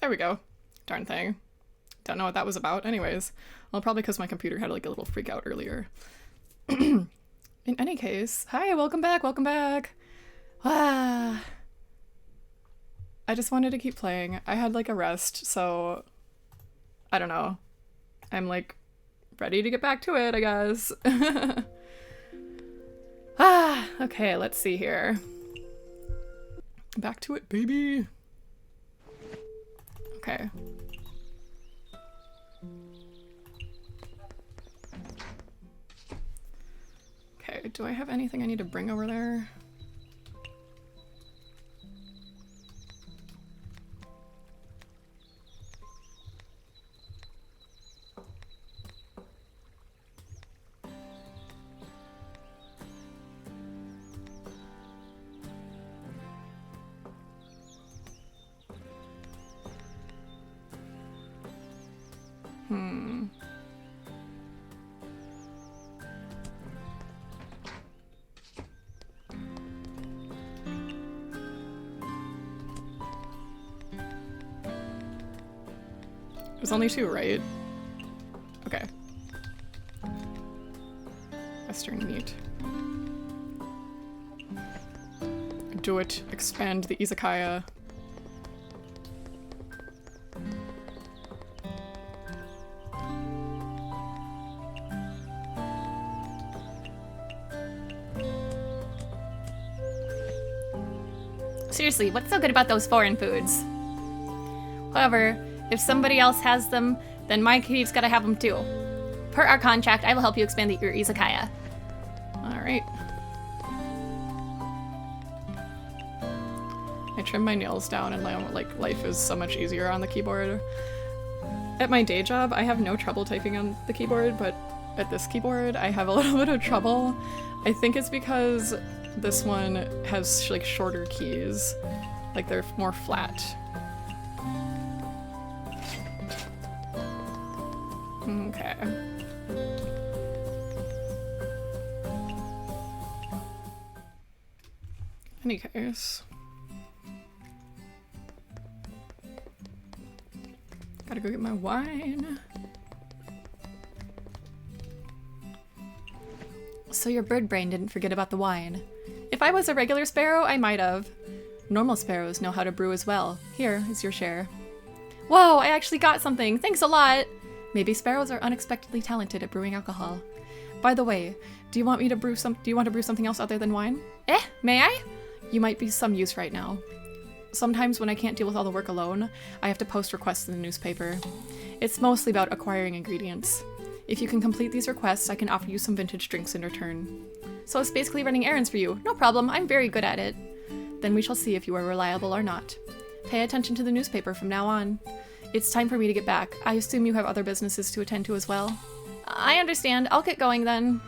There we go. Darn thing. Don't know what that was about. Anyways. Well, probably because my computer had like a little freak out earlier. In any case, hi, welcome back, welcome back. Ah. I just wanted to keep playing. I had like a rest, so I don't know. I'm like ready to get back to it, I guess. Okay, let's see here. Back to it, baby. Okay. Okay, do I have anything I need to bring over there? There's only two, right? Okay. Western meat. Do it. Expand the Izakaya. Seriously, what's so good about those foreign foods? However, if somebody else has them, then my cave's gotta have them too. Per our contract, I will help you expand your Izakaya. Alright. I trimmed my nails down and like life is so much easier on the keyboard. At my day job, I have no trouble typing on the keyboard, but at this keyboard, I have a little bit of trouble. I think it's because this one has like shorter keys. Like they're more flat. Okay. Any case. Gotta go get my wine. So your bird brain didn't forget about the wine. If I was a regular sparrow, I might have. Normal sparrows know how to brew as well. Here is your share. Whoa, I actually got something. Thanks a lot. Maybe sparrows are unexpectedly talented at brewing alcohol. By the way, do you want to brew something else other than wine? May I? You might be some use right now. Sometimes when I can't deal with all the work alone, I have to post requests in the newspaper. It's mostly about acquiring ingredients. If you can complete these requests, I can offer you some vintage drinks in return. So it's basically running errands for you. No problem, I'm very good at it. Then we shall see if you are reliable or not. Pay attention to the newspaper from now on. It's time for me to get back. I assume you have other businesses to attend to as well. I understand. I'll get going then.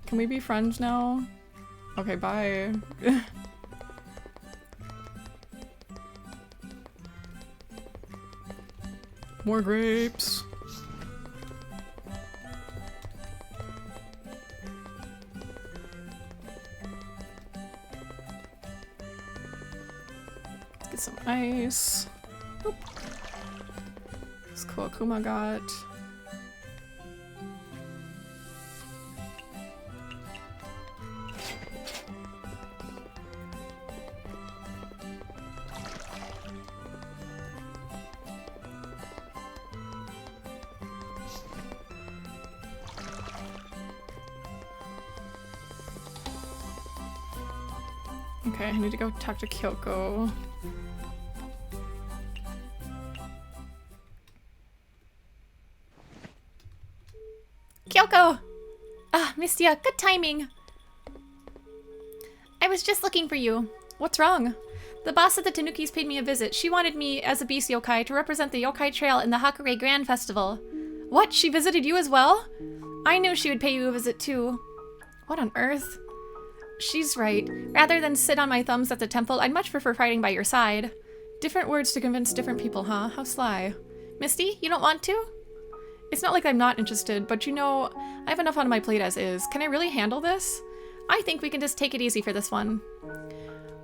Can we be friends now? Okay, bye. More grapes. Let's get some ice. Oop. This Koakuma got. Okay, I need to go talk to Kyoko. Kyoko! Ah, Mystia, good timing. I was just looking for you. What's wrong? The boss of the Tanukis paid me a visit. She wanted me, as a beast yokai, to represent the yokai trail in the Hakure Grand Festival. What? She visited you as well? I knew she would pay you a visit too. What on earth? She's right. Rather than sit on my thumbs at the temple, I'd much prefer fighting by your side. Different words to convince different people, huh? How sly. Misty, you don't want to? It's not like I'm not interested, but you know, I have enough on my plate as is. Can I really handle this? I think we can just take it easy for this one.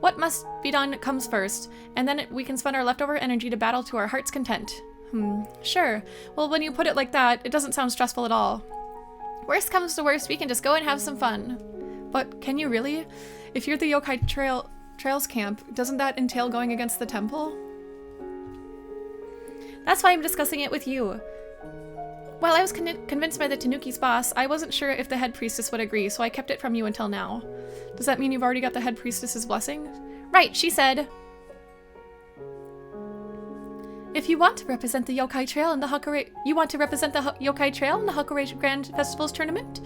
What must be done comes first, and then we can spend our leftover energy to battle to our heart's content. Sure. Well, when you put it like that, it doesn't sound stressful at all. Worst comes to worst, we can just go and have some fun. But can you really? If you're the Yokai Trails camp, doesn't that entail going against the temple? That's why I'm discussing it with you. While I was convinced by the Tanuki's boss, I wasn't sure if the head priestess would agree, so I kept it from you until now. Does that mean you've already got the head priestess's blessing? Right, she said. If you want to represent the Yokai Trail in the Hakure... You want to represent the Yokai Trail in the Hakure Grand Festival's tournament?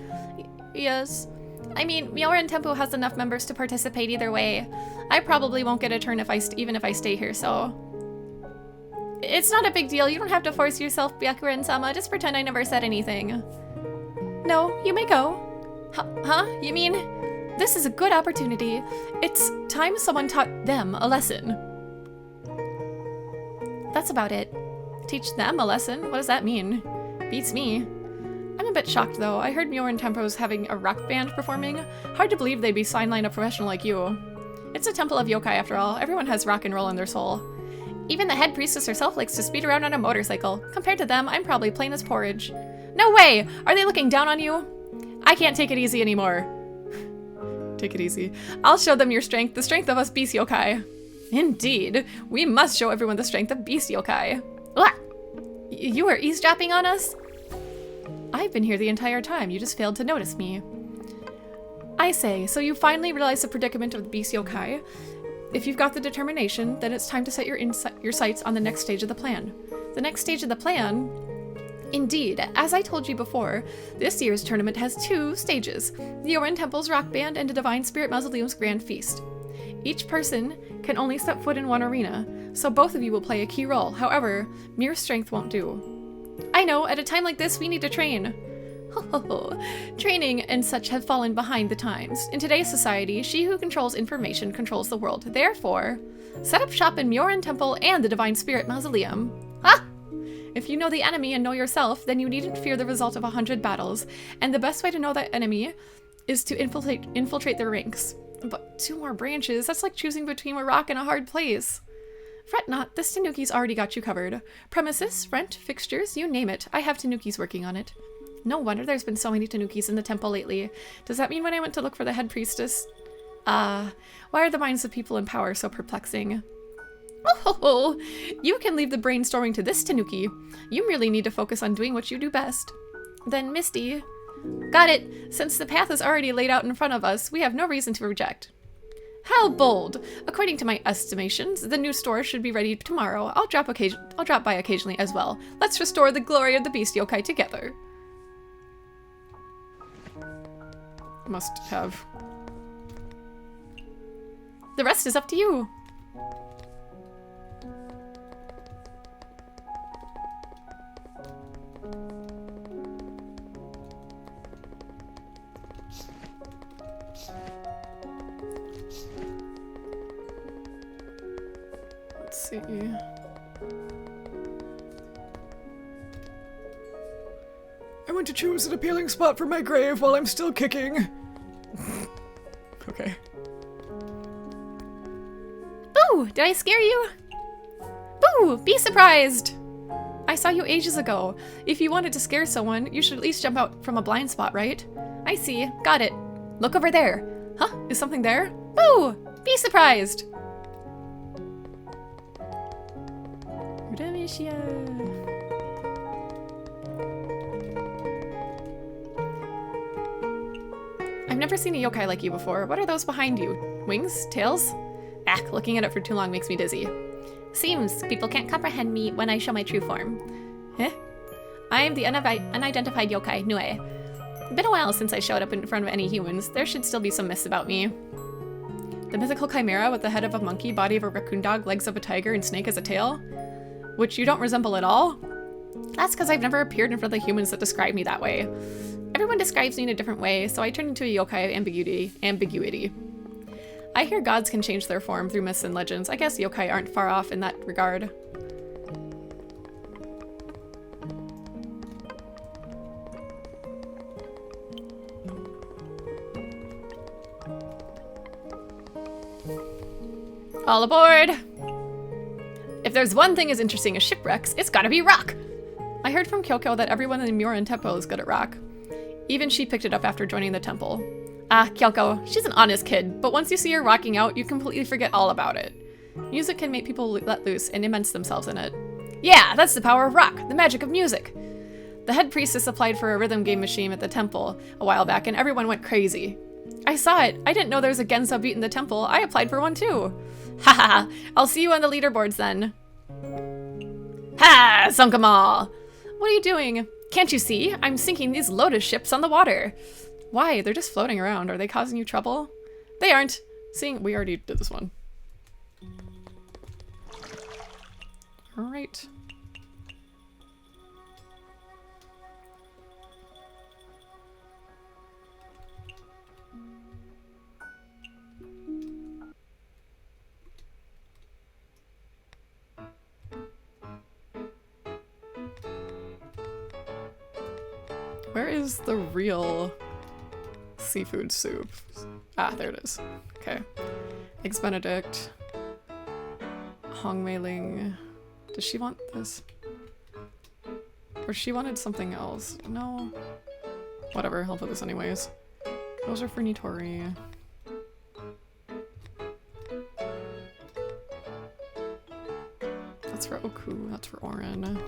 Yes. I mean, Myoran Tempo has enough members to participate either way. I probably won't get a turn even if I stay here, so... It's not a big deal. You don't have to force yourself, Byakuren-sama. Just pretend I never said anything. No, you may go. Huh? You mean... This is a good opportunity. It's time someone taught them a lesson. That's about it. Teach them a lesson? What does that mean? Beats me. I'm a bit shocked, though. I heard Myoran Tempo's having a rock band performing. Hard to believe they'd be sidelined a professional like you. It's a temple of yokai, after all. Everyone has rock and roll in their soul. Even the head priestess herself likes to speed around on a motorcycle. Compared to them, I'm probably plain as porridge. No way! Are they looking down on you? I can't take it easy anymore. Take it easy. I'll show them your strength, the strength of us beast yokai. Indeed. We must show everyone the strength of beast yokai. Ugh. You are eavesdropping on us? I've been here the entire time. You just failed to notice me. I say, so you finally realize the predicament of the beast yokai? If you've got the determination, then it's time to set your sights on the next stage of the plan. The next stage of the plan? Indeed, as I told you before, this year's tournament has 2 stages, the Yorin Temple's Rock Band and the Divine Spirit Mausoleum's Grand Feast. Each person can only step foot in one arena, so both of you will play a key role. However, mere strength won't do. I know, at a time like this, we need to train. Training and such have fallen behind the times. In today's society, she who controls information controls the world. Therefore, set up shop in Myoran Temple and the Divine Spirit Mausoleum. Ah! If you know the enemy and know yourself, then you needn't fear the result of 100 battles, and the best way to know that enemy is to infiltrate their ranks. But 2 more branches, that's like choosing between a rock and a hard place. Fret not, this Tanuki's already got you covered. Premises, rent, fixtures, you name it. I have Tanukis working on it. No wonder there's been so many Tanukis in the temple lately. Does that mean when I went to look for the head priestess? Why are the minds of people in power so perplexing? Oh, you can leave the brainstorming to this Tanuki. You merely need to focus on doing what you do best. Then, Misty. Got it. Since the path is already laid out in front of us, we have no reason to reject. How bold! According to my estimations, the new store should be ready tomorrow. I'll drop by occasionally as well. Let's restore the glory of the beast yokai together. Must have. The rest is up to you. Let's see. I want to choose an appealing spot for my grave while I'm still kicking. Okay. Boo! Did I scare you? Boo! Be surprised! I saw you ages ago. If you wanted to scare someone, you should at least jump out from a blind spot, right? I see. Got it. Look over there. Huh? Is something there? Boo! Be surprised! Touhou Mystia. I've never seen a yokai like you before. What are those behind you? Wings? Tails? Looking at it for too long makes me dizzy. Seems people can't comprehend me when I show my true form. I am the unidentified yokai, Nue. Been a while since I showed up in front of any humans. There should still be some myths about me. The mythical chimera with the head of a monkey, body of a raccoon dog, legs of a tiger, and snake as a tail? Which you don't resemble at all? That's because I've never appeared in front of the humans that describe me that way. Everyone describes me in a different way, so I turn into a yokai of ambiguity. I hear gods can change their form through myths and legends. I guess yokai aren't far off in that regard. All aboard! If there's one thing as interesting as shipwrecks, it's gotta be rock! I heard from Kyoko that everyone in Murin Temple is good at rock. Even she picked it up after joining the temple. Ah, Kyoko, she's an honest kid, but once you see her rocking out, you completely forget all about it. Music can make people let loose and immerse themselves in it. Yeah, that's the power of rock, the magic of music. The head priestess applied for a rhythm game machine at the temple a while back and everyone went crazy. I saw it. I didn't know there was a Genso beat in the temple. I applied for one too. Ha ha ha. I'll see you on the leaderboards then. Ha! Sunk 'em all. What are you doing? Can't you see? I'm sinking these lotus ships on the water. Why? They're just floating around. Are they causing you trouble? They aren't. We already did this one. Alright. Where is the real seafood soup? Ah, there it is. Okay. Eggs Benedict. Hong Mei Ling. Does she want this? Or she wanted something else? No. Whatever, I'll put this anyways. Those are for Nitori. That's for Oku, that's for Orin.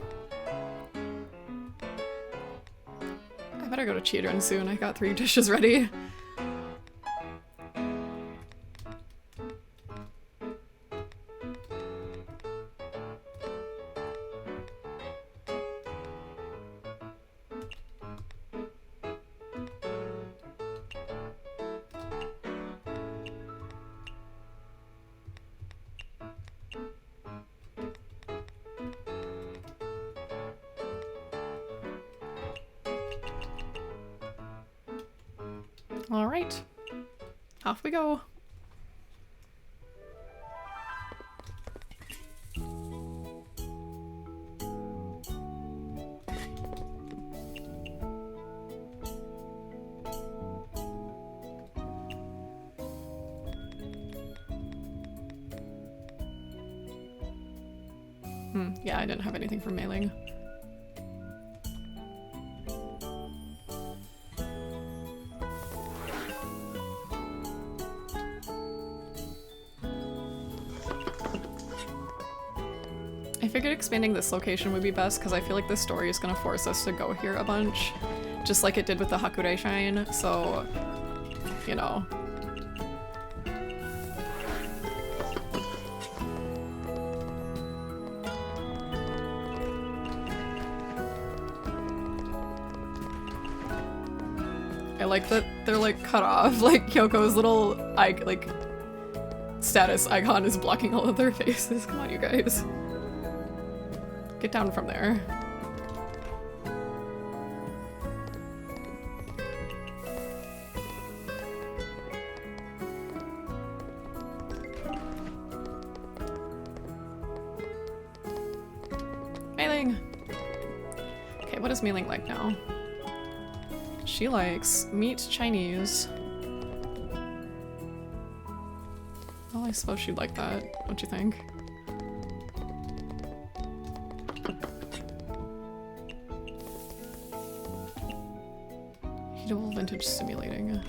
I better go to Chidren soon, I got 3 dishes ready. All right, off we go. Yeah, I didn't have anything for mailing. I figured expanding this location would be best because I feel like this story is going to force us to go here a bunch, just like it did with the Hakure Shrine, so, you know. I like that they're like cut off, like Kyoko's little like status icon is blocking all of their faces. Come on, you guys. Get down from there. Mei-ling! Okay, what is Mei-ling like now? She likes meat Chinese. Well, I suppose she'd like that, don't you think? Heatable vintage simulating.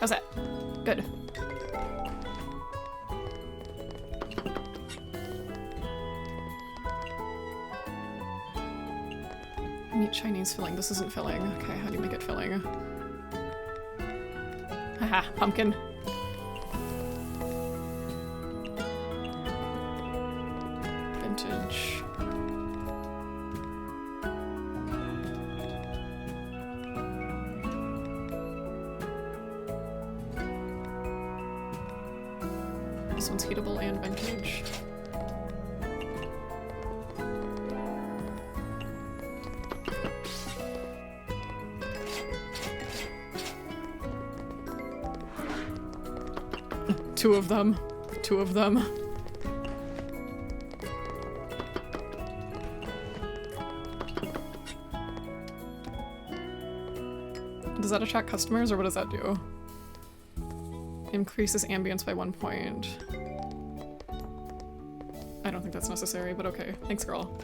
How's that? Good. Meat Chinese filling. This isn't filling. Okay, how do you make it filling? Haha, pumpkin. Vintage. This one's heatable and vintage. Two of them. 2 of them. Does that attract customers, or what does that do? Increases ambience by 1 point. I don't think that's necessary, but okay. Thanks, girl.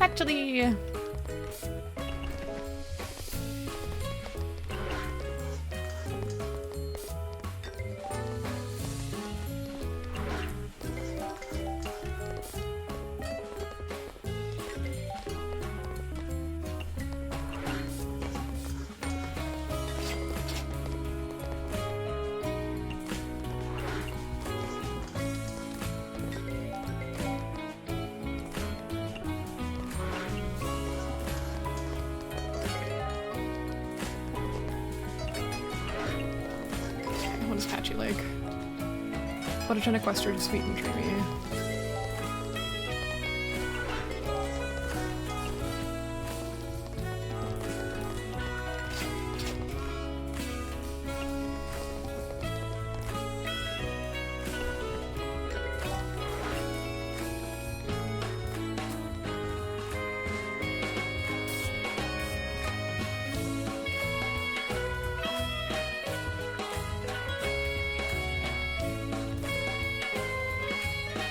Actually, what is Patchy like? Photogenic Western, sweet and dreamy.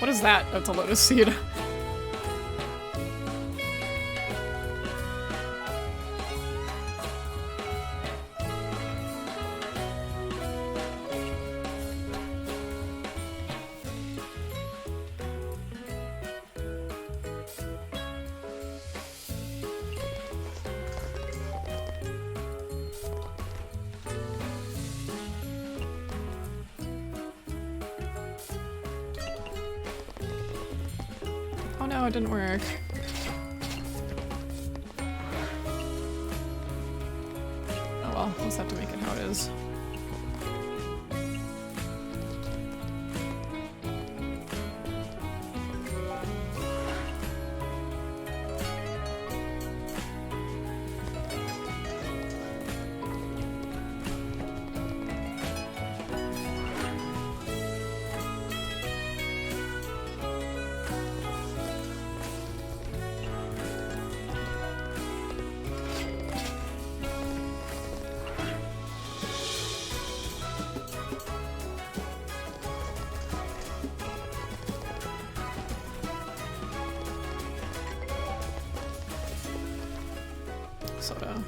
What is that? That's a lotus seed. Oh no, it didn't work. Oh well, we'll just have to make it how it is. Soda.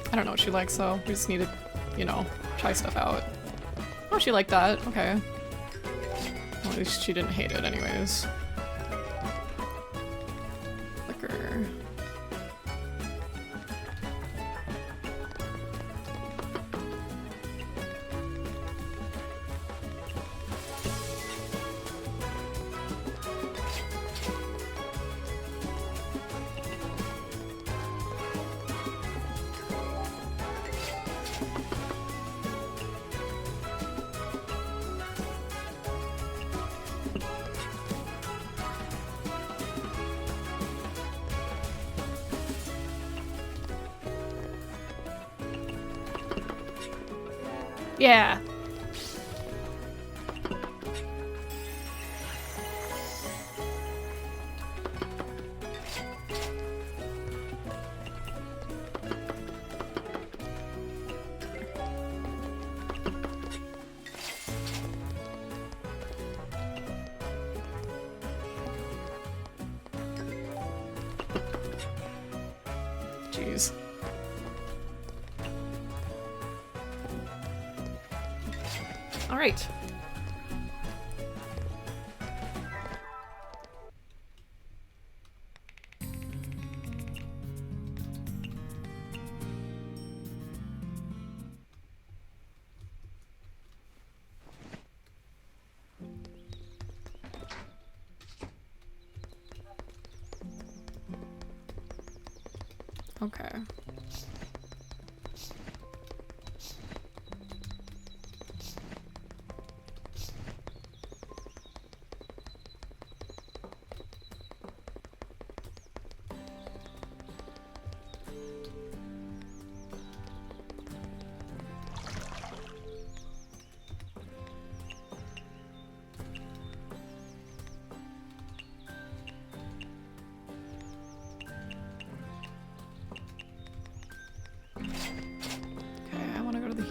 I don't know what she likes, so we just need to you know, try stuff out. Oh, she liked that. Okay. Well, at least she didn't hate it anyways. Liquor. Yeah. Jeez. All right. Okay.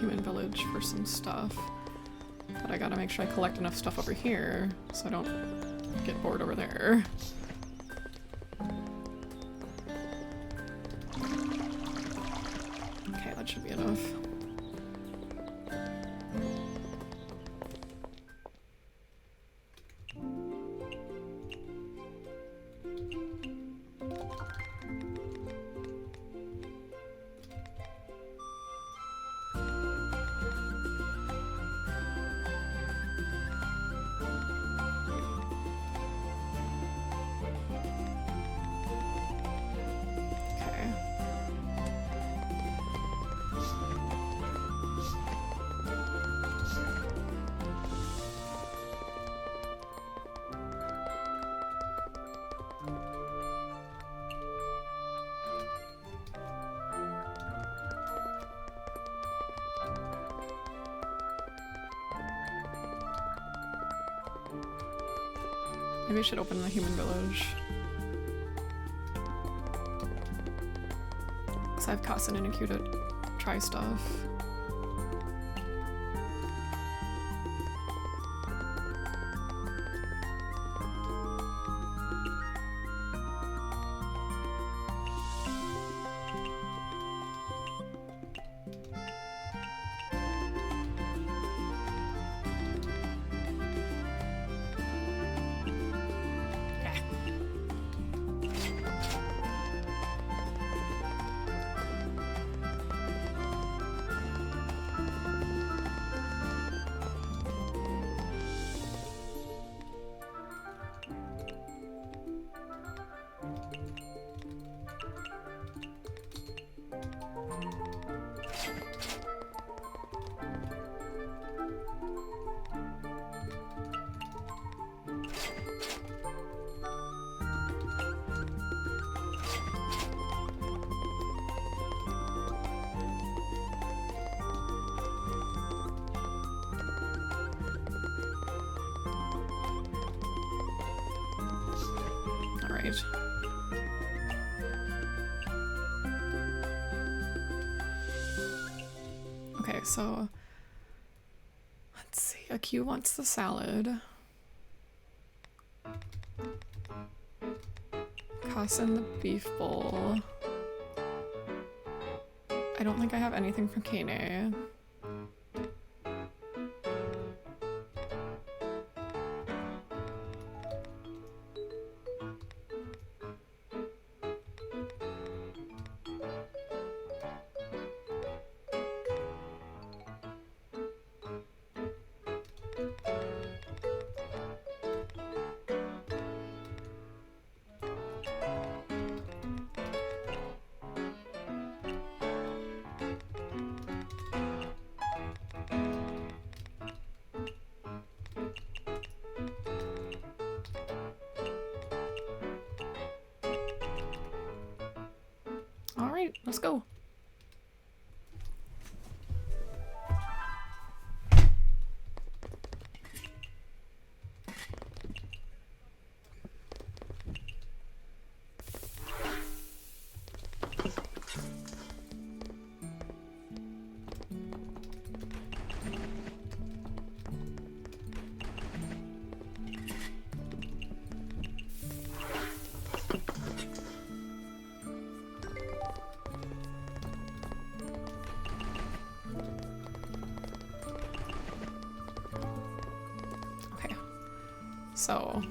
Human village for some stuff, but I gotta make sure I collect enough stuff over here so I don't get bored over there. Okay, that should be enough. Maybe I should open the human village. Because I have Kasen and Akira to try stuff. Alright. Okay, so let's see. Q wants the salad. Kasen the beef bowl. I don't think I have anything for Kane. Alright, let's go. So,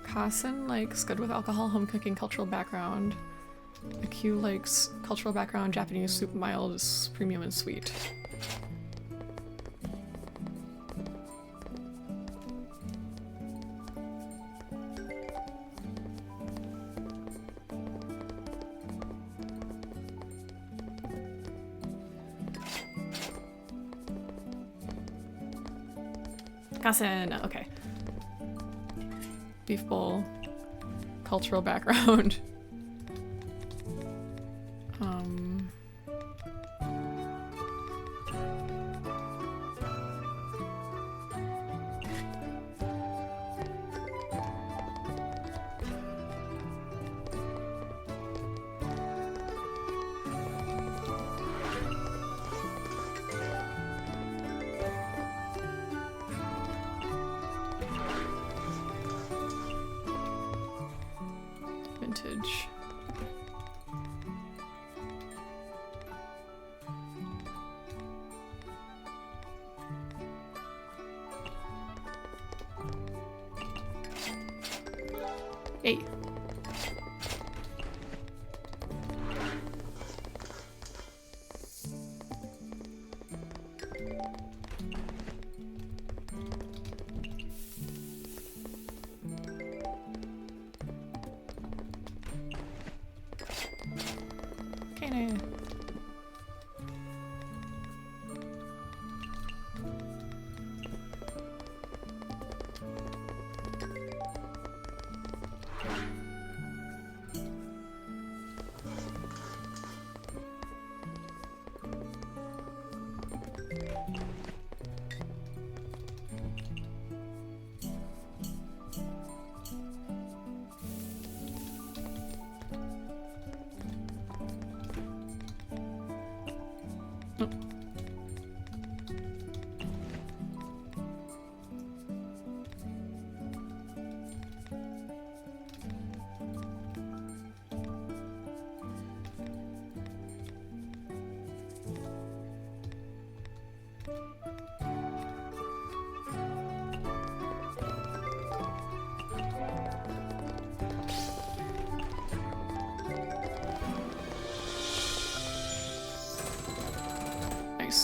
Kasen likes good with alcohol, home cooking, cultural background. Q likes cultural background, Japanese soup, mild, premium, and sweet. Kasen, okay. Beef bowl, cultural background. Vintage. Hey.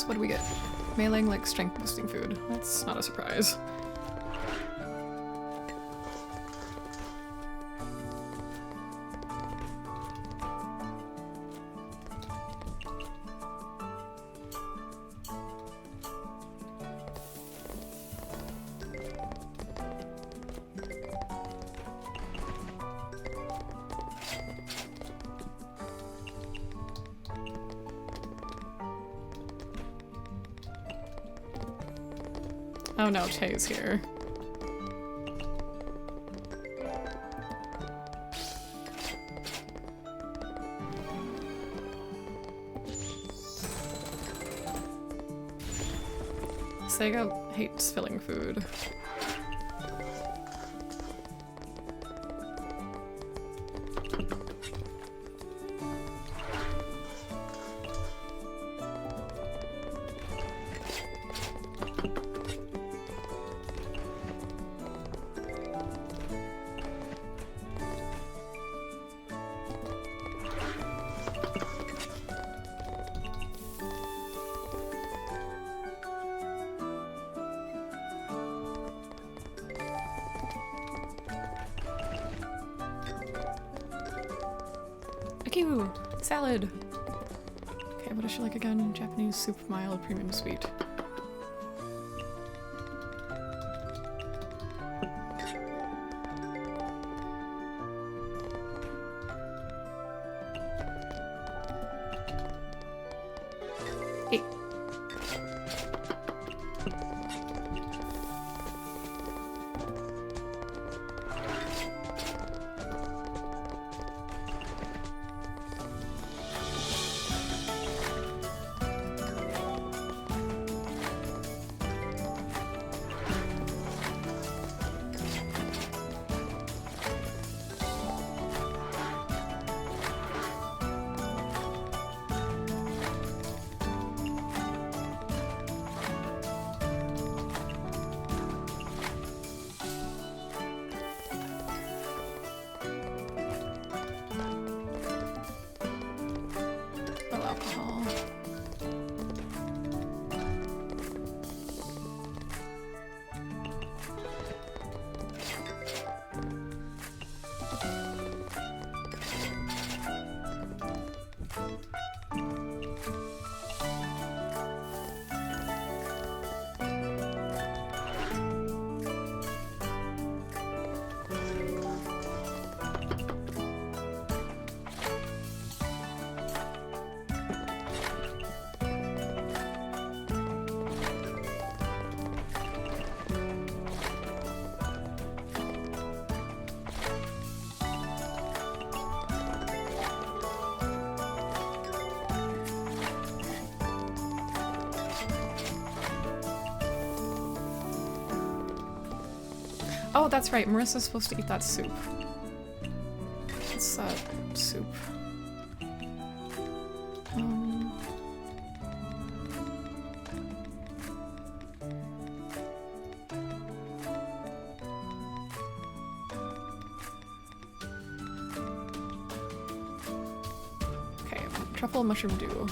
What do we get? Mailing like strength boosting food. That's not a surprise. Oh no, Tay's here. Sega hates filling food. Salad. Okay, what does she like again? Japanese soup, mild, premium, sweet. Oh, that's right. Marissa's supposed to eat that soup. What's that soup? Okay, truffle mushroom dew.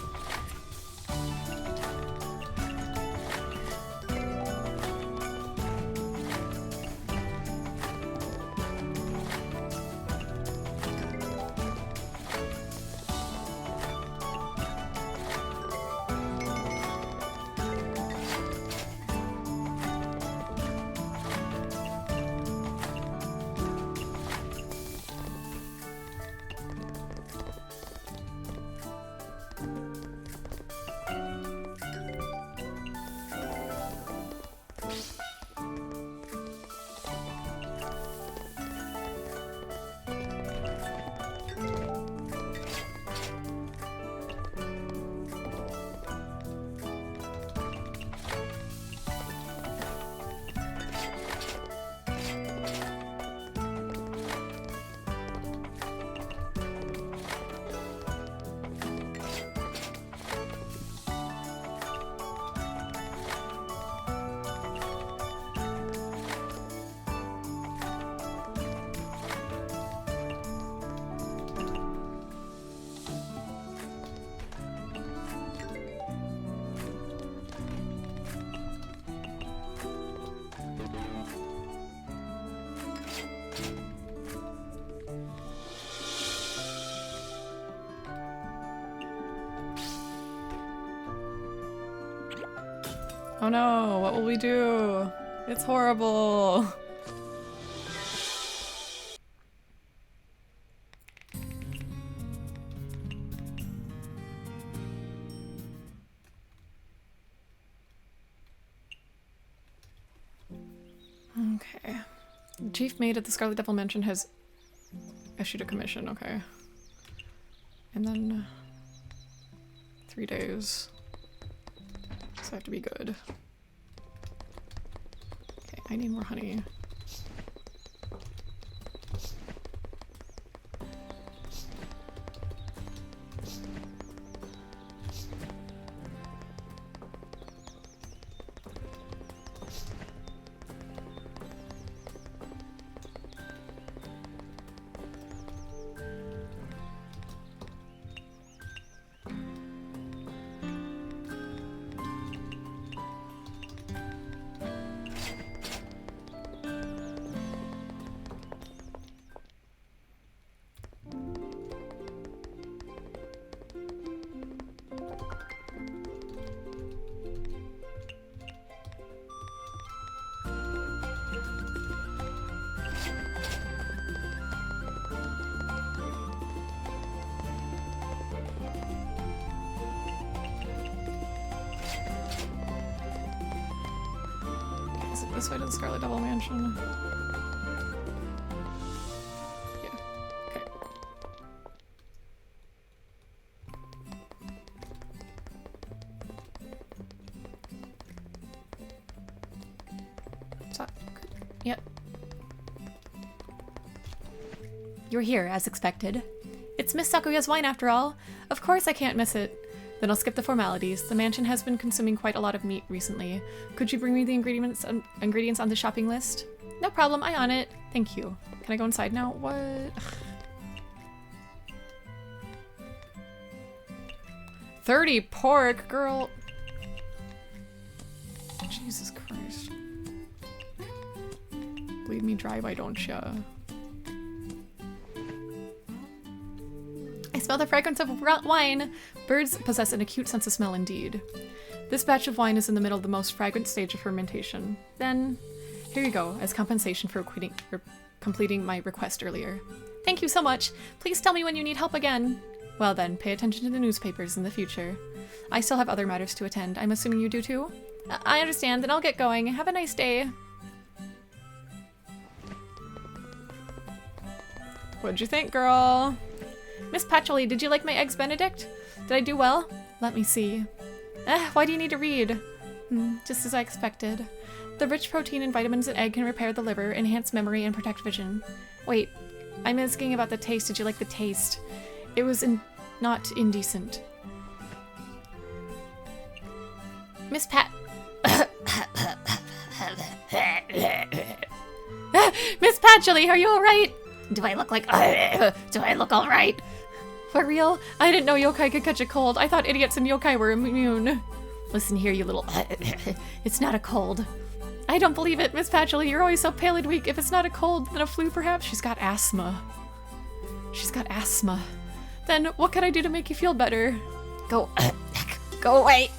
Oh no, what will we do? It's horrible. Okay. The chief maid at the Scarlet Devil Mansion has issued a commission, okay. And then 3 days. So I have to be good. Okay, I need more honey. Is it this way to the Scarlet Devil Mansion? Yeah. Okay. What's that? Yep. You're here, as expected. It's Miss Sakuya's wine, after all. Of course I can't miss it. Then I'll skip the formalities. The mansion has been consuming quite a lot of meat recently. Could you bring me the ingredients on the shopping list? No problem, I on it. Thank you. Can I go inside now? What? 30 pork, girl. Jesus Christ. Bleed me dry, why don't ya? I smell the fragrance of wine. Birds possess an acute sense of smell indeed. This batch of wine is in the middle of the most fragrant stage of fermentation. Then, here you go, as compensation for completing my request earlier. Thank you so much. Please tell me when you need help again. Well then, pay attention to the newspapers in the future. I still have other matters to attend. I'm assuming you do too? I understand, then I'll get going. Have a nice day. What'd you think, girl? Miss Patchouli, did you like my Eggs Benedict? Did I do well? Let me see. Why do you need to read? Just as I expected. The rich protein and vitamins in egg can repair the liver, enhance memory, and protect vision. Wait, I'm asking about the taste. Did you like the taste? It was not indecent. Miss Pat... Miss Patchouli, are you alright? Do I look like... Do I look alright? For real? I didn't know yokai could catch a cold. I thought idiots and yokai were immune. Listen here, you little... It's not a cold. I don't believe it, Miss Patchouli. You're always so pale and weak. If it's not a cold, then a flu, perhaps? She's got asthma. She's got asthma. Then what can I do to make you feel better? Go... Go away.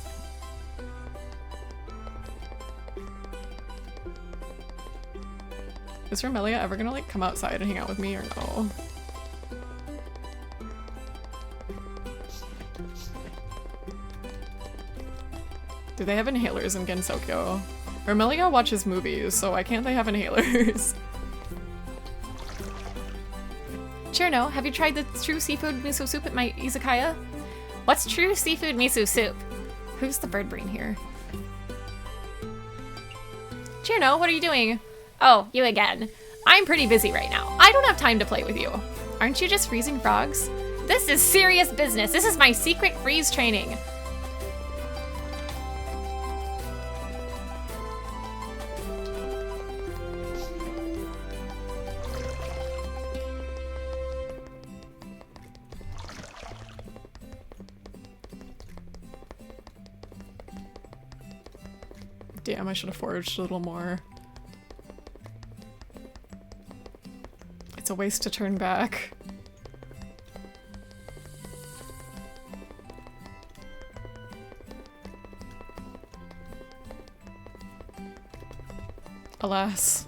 Is Romelia ever gonna, like, come outside and hang out with me or no? Do they have inhalers in Gensokyo? Romelia watches movies, so why can't they have inhalers? Cherno, have you tried the true seafood miso soup at my izakaya? What's true seafood miso soup? Who's the bird brain here? Cherno, what are you doing? Oh, you again. I'm pretty busy right now. I don't have time to play with you. Aren't you just freezing frogs? This is serious business. This is my secret freeze training. Damn, I should have foraged a little more. It's a waste to turn back. Alas.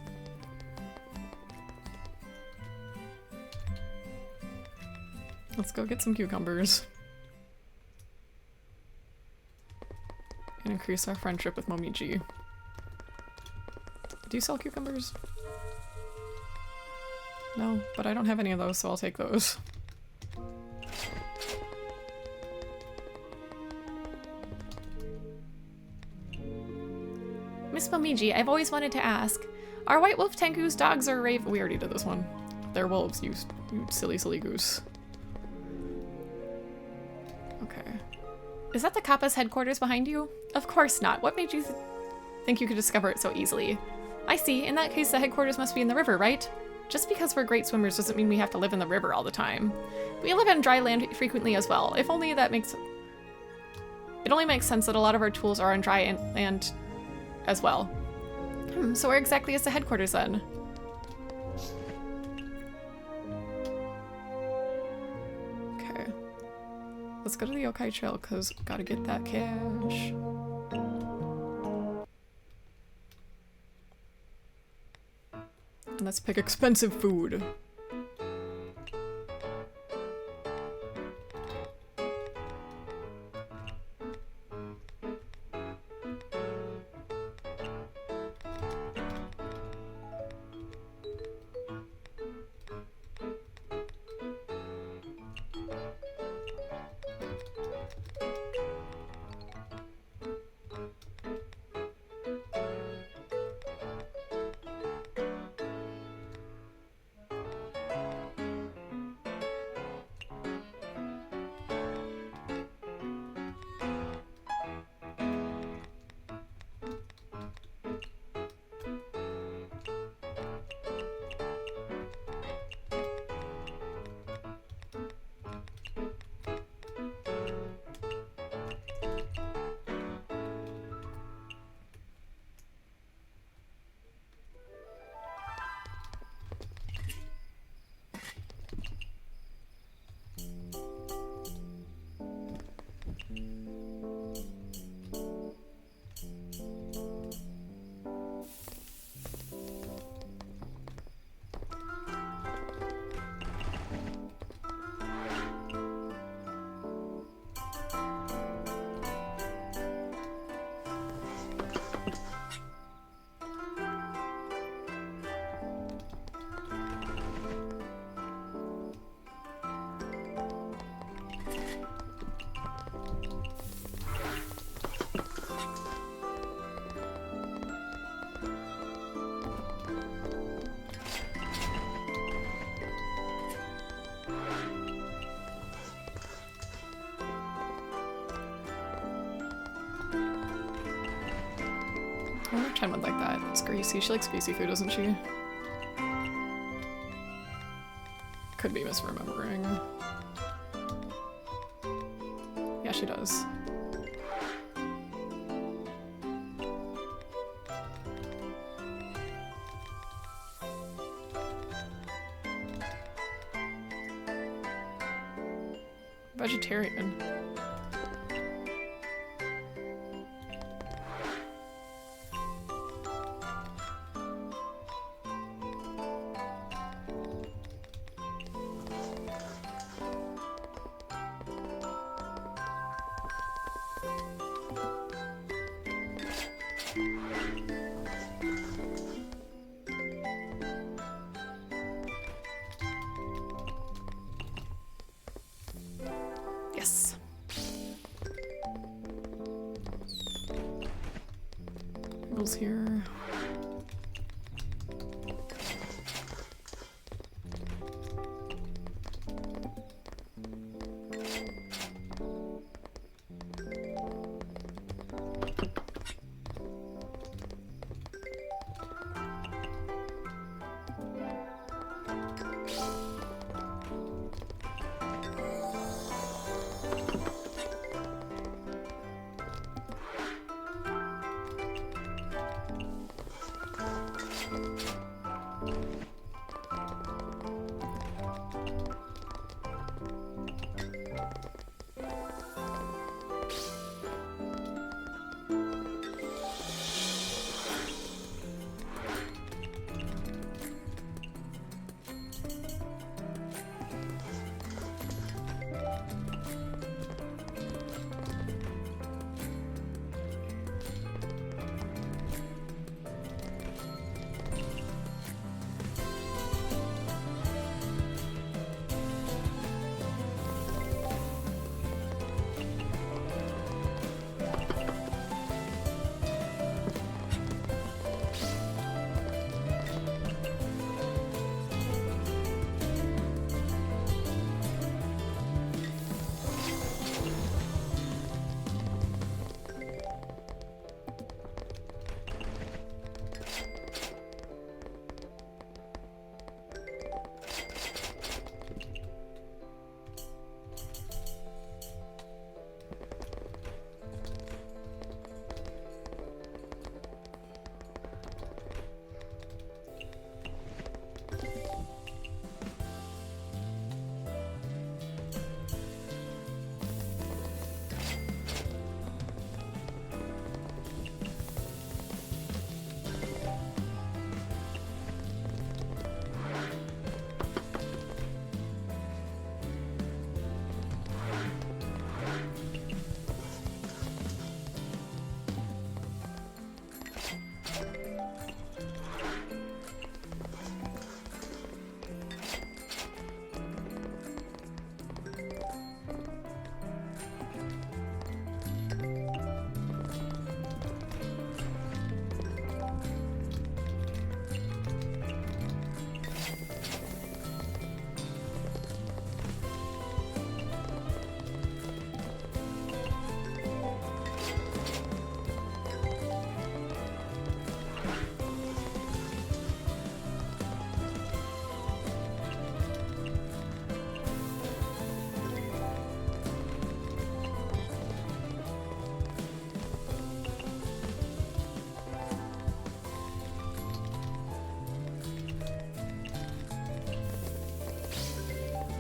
Let's go get some cucumbers. And increase our friendship with Momiji. Do you sell cucumbers? No, but I don't have any of those, so I'll take those. Miss Momiji, I've always wanted to ask, are White Wolf Tengu's dogs or rave- We already did this one. They're wolves, you silly, silly goose. Okay. Is that the Kappa's headquarters behind you? Of course not. What made you think you could discover it so easily? I see. In that case, the headquarters must be in the river, right? Just because we're great swimmers doesn't mean we have to live in the river all the time. We live on dry land frequently as well. If only that makes... It only makes sense that a lot of our tools are on dry land as well. So where exactly is the headquarters then? Okay. Let's go to the yokai trail, because gotta get that cash. And let's pick expensive food. I wonder if Chen would like that. It's greasy. She likes greasy food, doesn't she? Could be misremembering. Yeah, she does. Vegetarian. Yes. Rules here.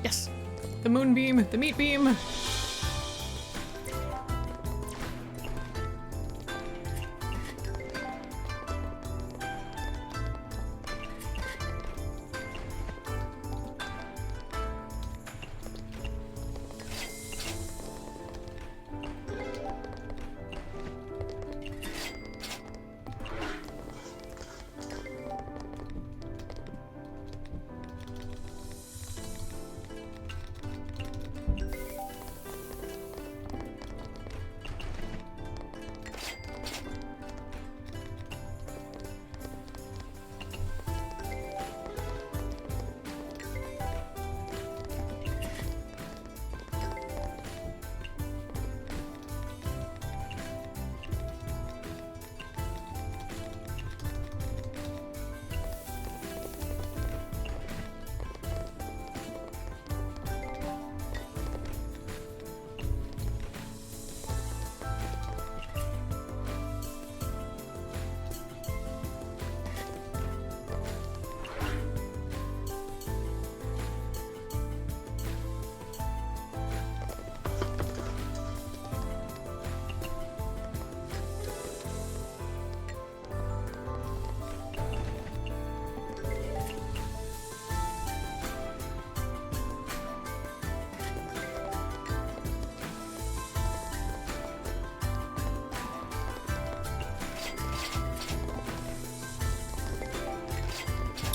Yes! The moonbeam, the meat beam!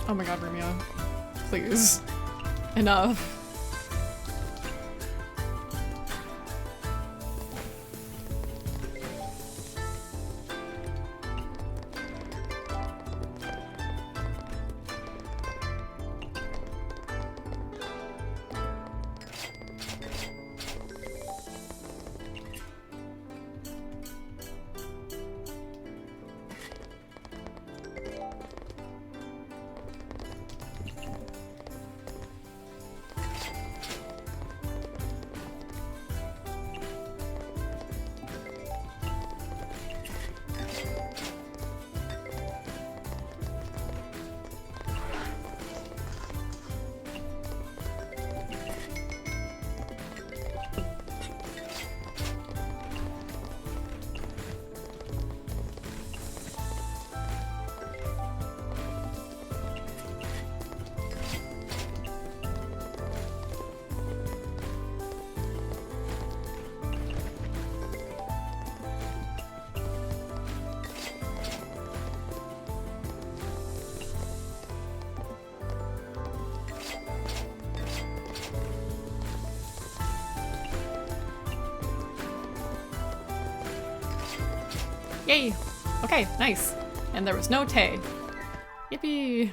Oh my god, Rumia. Please. Enough. Yay! Okay, nice. And there was no Tay. Yippee!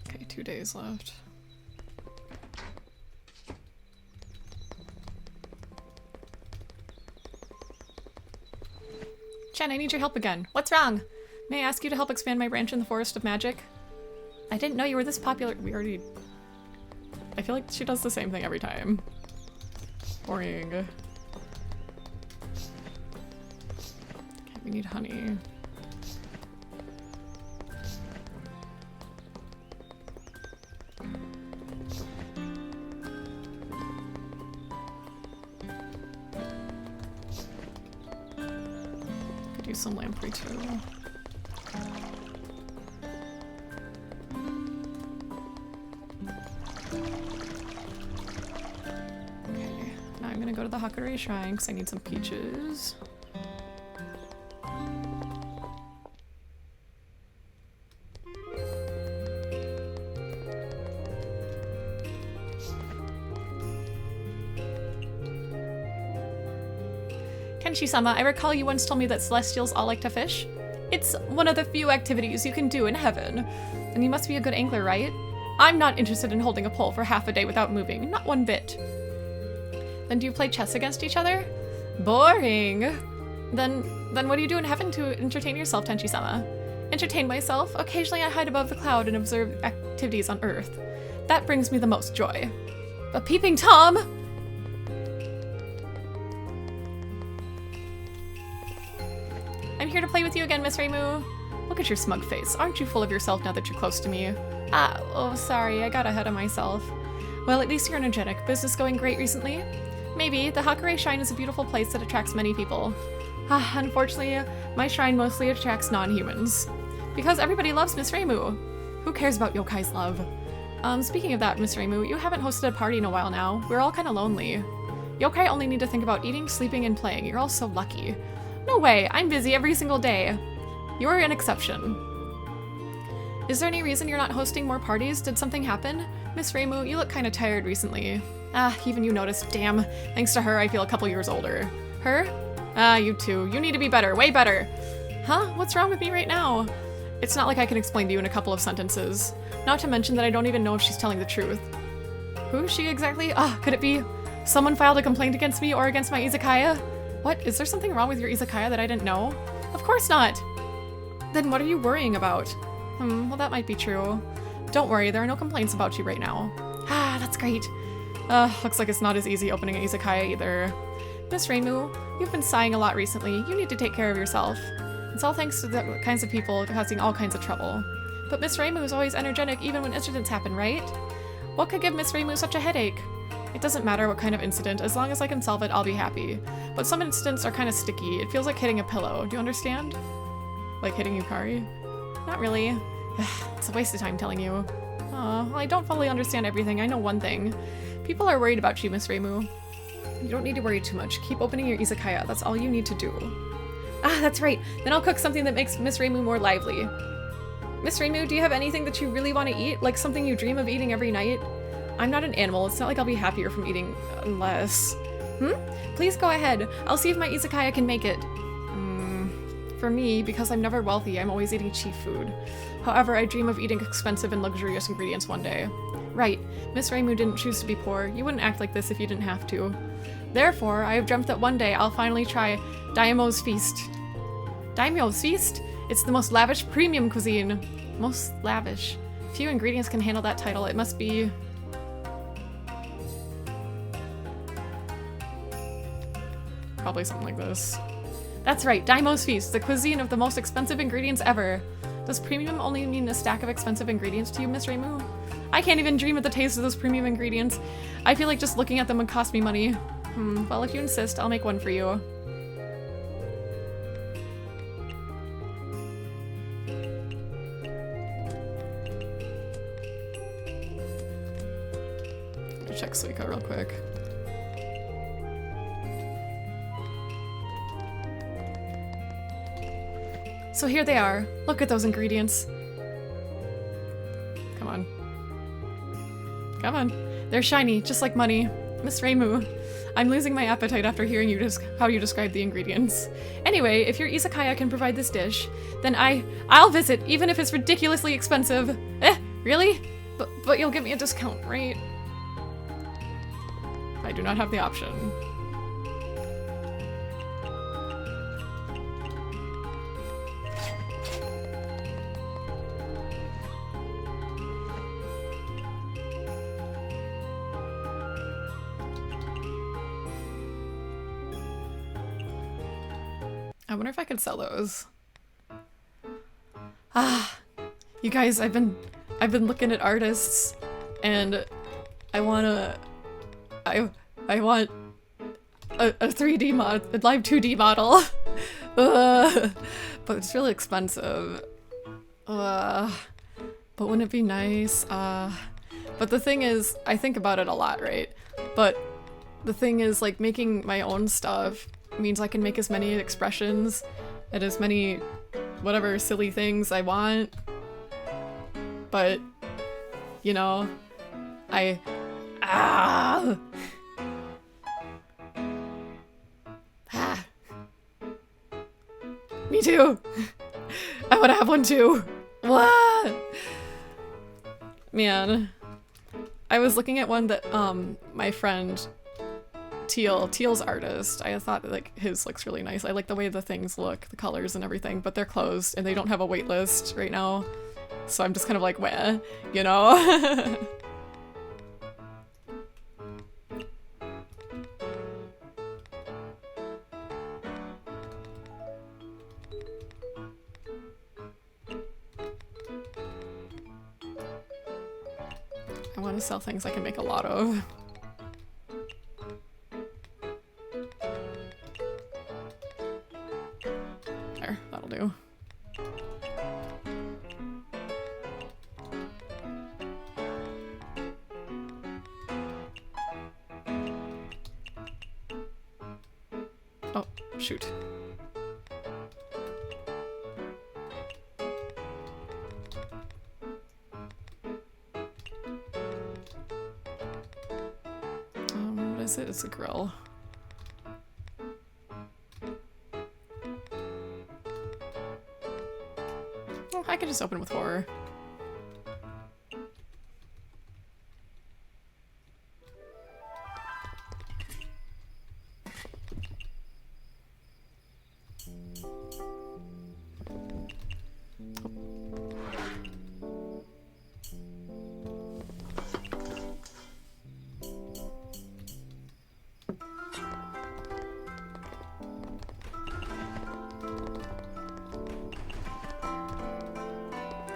Okay, 2 days left. Chen, I need your help again. What's wrong? May I ask you to help expand my branch in the Forest of Magic? I didn't know you were this popular. We already... I feel like she does the same thing every time. Boring. Okay, we need honey. Some lamprey too. Okay, now I'm gonna go to the Hakurei Shrine because I need some peaches. Kenshi-sama, I recall you once told me that celestials all like to fish. It's one of the few activities you can do in heaven. And you must be a good angler, right? I'm not interested in holding a pole for half a day without moving, not one bit. Then do you play chess against each other? Boring. Then what do you do in heaven to entertain yourself, Tenchi-sama? Entertain myself? Occasionally I hide above the cloud and observe activities on Earth. That brings me the most joy. But Peeping Tom! I'm here to play with you again, Miss Reimu. Look at your smug face. Aren't you full of yourself now that you're close to me? Oh, sorry, I got ahead of myself. Well, at least you're energetic. Business going great recently? Maybe. The Hakurei Shrine is a beautiful place that attracts many people. Unfortunately, my shrine mostly attracts non-humans. Because everybody loves Miss Reimu. Who cares about yokai's love? Speaking of that, Miss Reimu, you haven't hosted a party in a while now. We're all kind of lonely. Yokai only need to think about eating, sleeping, and playing. You're all so lucky. No way, I'm busy every single day. You're an exception. Is there any reason you're not hosting more parties? Did something happen? Miss Reimu, you look kind of tired recently. Even you noticed. Damn. Thanks to her, I feel a couple years older. Her? You too. You need to be better. Way better. Huh? What's wrong with me right now? It's not like I can explain to you in a couple of sentences. Not to mention that I don't even know if she's telling the truth. Who is she exactly? Could it be someone filed a complaint against me or against my Izakaya? What? Is there something wrong with your Izakaya that I didn't know? Of course not! Then what are you worrying about? Well that might be true. Don't worry, there are no complaints about you right now. That's great. Looks like it's not as easy opening an Izakaya either. Miss Reimu, you've been sighing a lot recently. You need to take care of yourself. It's all thanks to the kinds of people causing all kinds of trouble. But Miss Reimu is always energetic even when incidents happen, right? What could give Miss Reimu such a headache? It doesn't matter what kind of incident, as long as I can solve it, I'll be happy. But some incidents are kind of sticky. It feels like hitting a pillow. Do you understand? Like hitting Yukari? Not really. It's a waste of time telling you. Well, I don't fully understand everything. I know one thing. People are worried about you, Miss Reimu. You don't need to worry too much. Keep opening your izakaya. That's all you need to do. Ah, that's right. Then I'll cook something that makes Miss Reimu more lively. Miss Reimu, do you have anything that you really want to eat? Like something you dream of eating every night? I'm not an animal. It's not like I'll be happier from eating unless... Please go ahead. I'll see if my izakaya can make it. For me, because I'm never wealthy, I'm always eating cheap food. However, I dream of eating expensive and luxurious ingredients one day. Right. Miss Reimu didn't choose to be poor. You wouldn't act like this if you didn't have to. Therefore, I have dreamt that one day I'll finally try Daimo's Feast. Daimo's Feast? It's the most lavish premium cuisine. Most lavish. Few ingredients can handle that title. It must be... probably something like this. That's right, Daimo's Feast, the cuisine of the most expensive ingredients ever. Does premium only mean a stack of expensive ingredients to you, Miss Reimu? I can't even dream of the taste of those premium ingredients. I feel like just looking at them would cost me money. Well, if you insist, I'll make one for you. I'll check Suika real quick. So here they are. Look at those ingredients. Come on. Come on. They're shiny, just like money. Miss Reimu, I'm losing my appetite after hearing how you describe the ingredients. Anyway, if your izakaya can provide this dish, then I'll visit, even if it's ridiculously expensive. Really? But you'll give me a discount, right? I do not have the option. I wonder if I could sell those. You guys, I've been looking at artists, and I want a 3D mod, a live 2D model, but it's really expensive. But wouldn't it be nice? But the thing is, I think about it a lot, right? But the thing is, like, making my own stuff means I can make as many expressions and as many whatever silly things I want. But, you know, Me too! I want to have one too! What? Man. I was looking at one that, my friend Teal's artist. I thought that, like, his looks really nice. I like the way the things look, the colors and everything, but they're closed and they don't have a wait list right now. So I'm just kind of like, weh, you know? I want to sell things I can make a lot of. There, that'll do. Oh, shoot. What is it? It's a grill. Oh, I could just open with horror.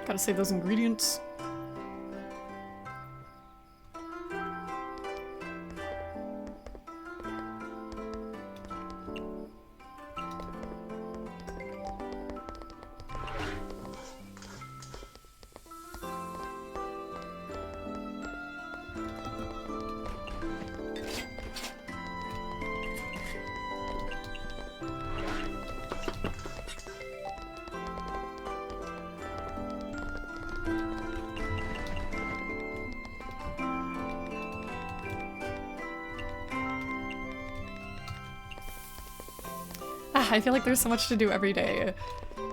Gotta save those ingredients. I feel like there's so much to do every day.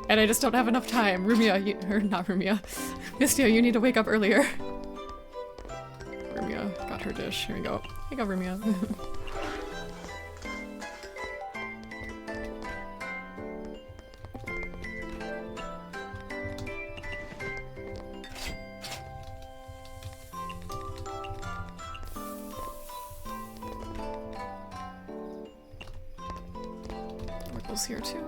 And I just don't have enough time. Rumia, or not Rumia. Mystia, you need to wake up earlier. Rumia got her dish. Here we go. Here you go, Rumia. Wiggles here too.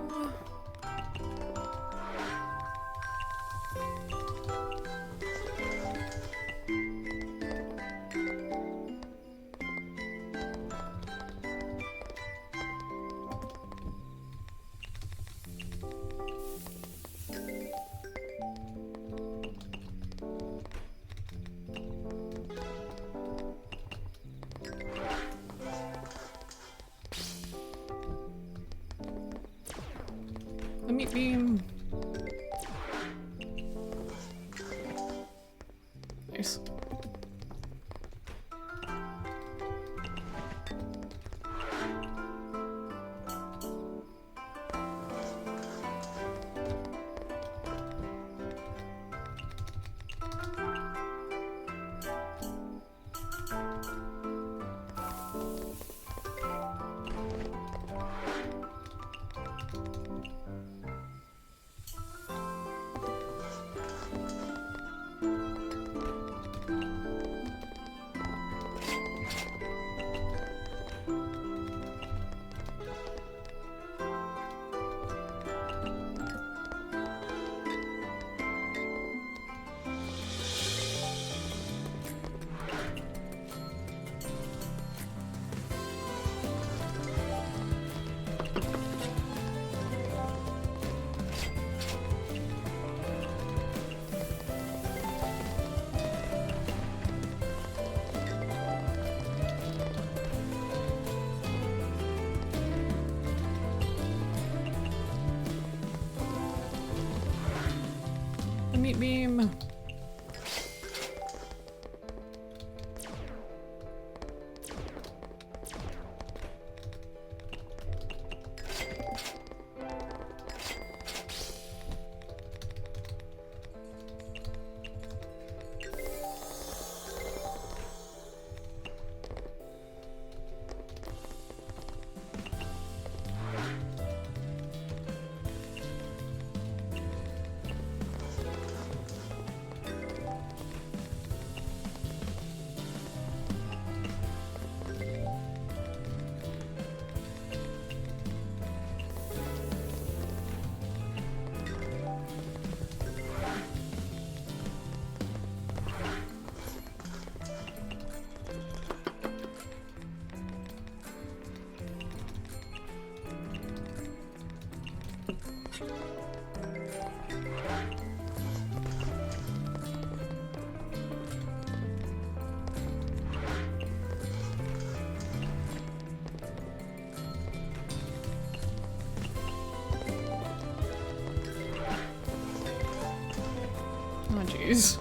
The meat beam. Nice. The meat beam. Oh, jeez.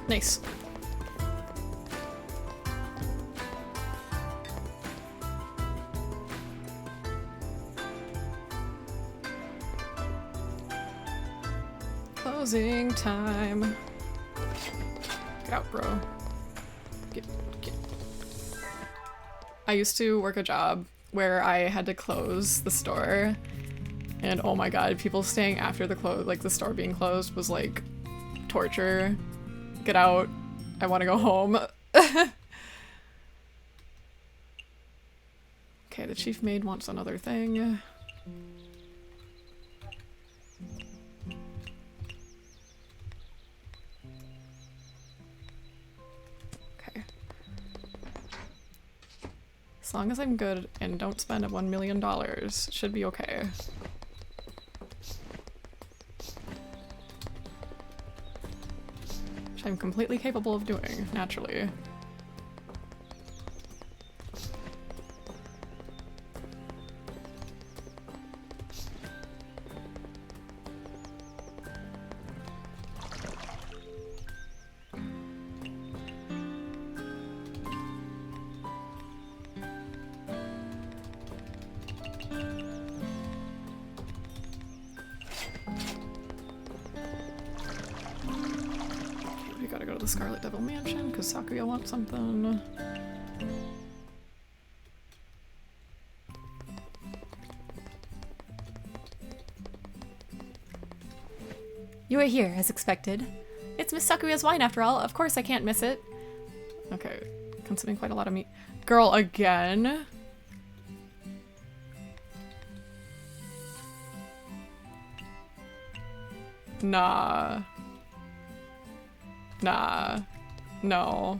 Nice. Closing time. Get out, bro. Get. I used to work a job where I had to close the store, and oh my god, people staying after the store being closed was like torture. Get out. I want to go home. Okay, the chief maid wants another thing. Okay. As long as I'm good and don't spend $1 million, should be okay. Which I'm completely capable of doing, naturally. The Scarlet Devil Mansion because Sakuya wants something. You are here, as expected. It's Miss Sakuya's wine after all. Of course I can't miss it. Okay, consuming quite a lot of meat. Girl, again? Nah. Nah. No.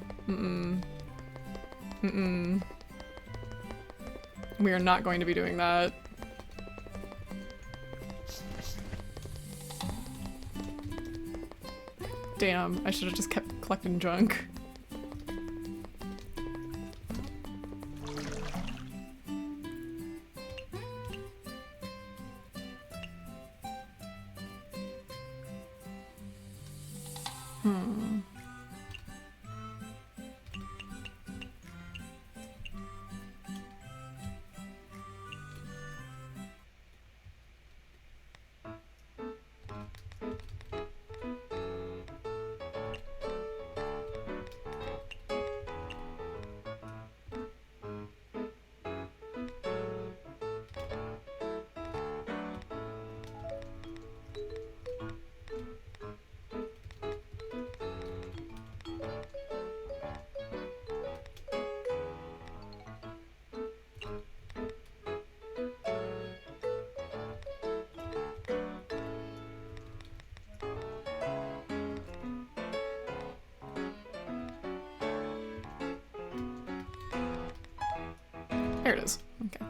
We are not going to be doing that. Damn, I should have just kept collecting junk. There it is. Okay.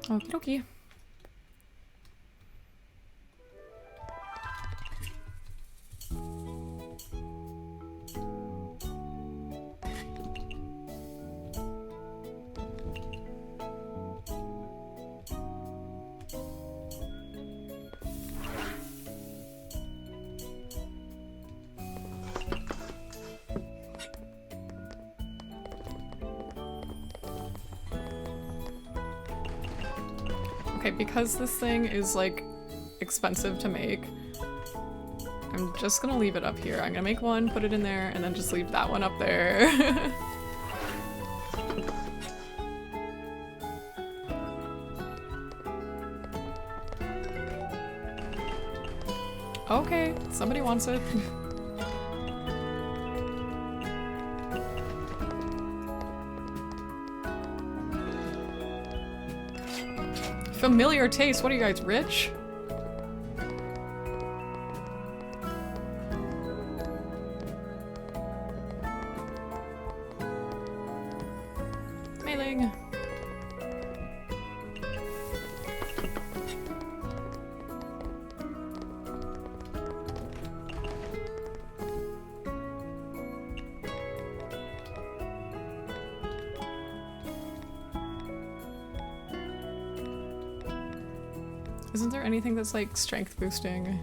Okie dokie. Okay, because this thing is, like, expensive to make, I'm just gonna leave it up here. I'm gonna make one, put it in there, and then just leave that one up there. Okay, somebody wants it. Familiar taste. What are you guys, rich? boosting. Isn't there anything that's like strength boosting?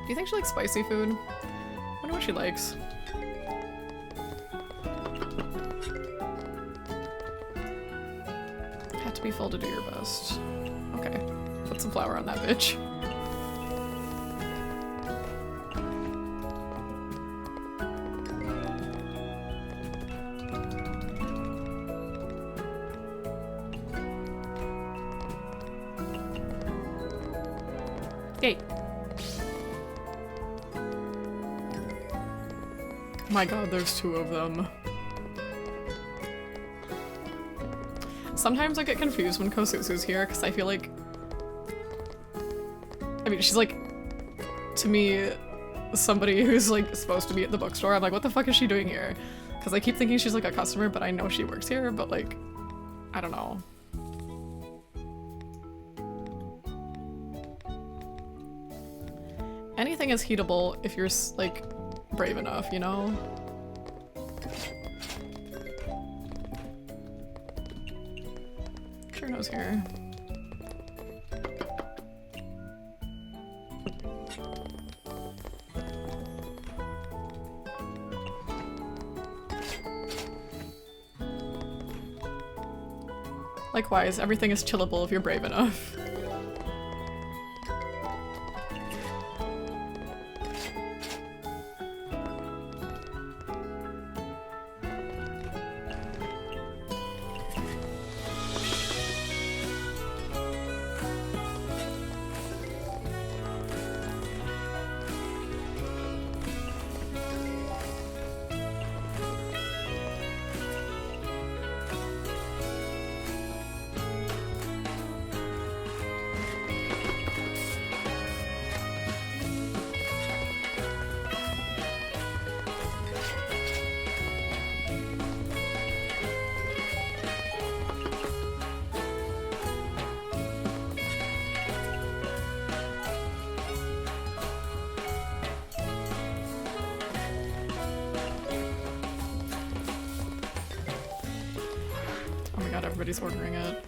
Do you think she likes spicy food? I wonder what she likes. Have to be full to do your best. Okay, put some flour on that bitch. Yay. My god, there's 2 of them. Sometimes I get confused when Kosusu's here because I feel like... I mean, she's like, to me, somebody who's like supposed to be at the bookstore. I'm like, what the fuck is she doing here? Because I keep thinking she's like a customer, but I know she works here, but like, I don't know. Anything is heatable if you're like brave enough, you know? Cherno's here. Likewise, everything is chillable if you're brave enough. Everybody's ordering it.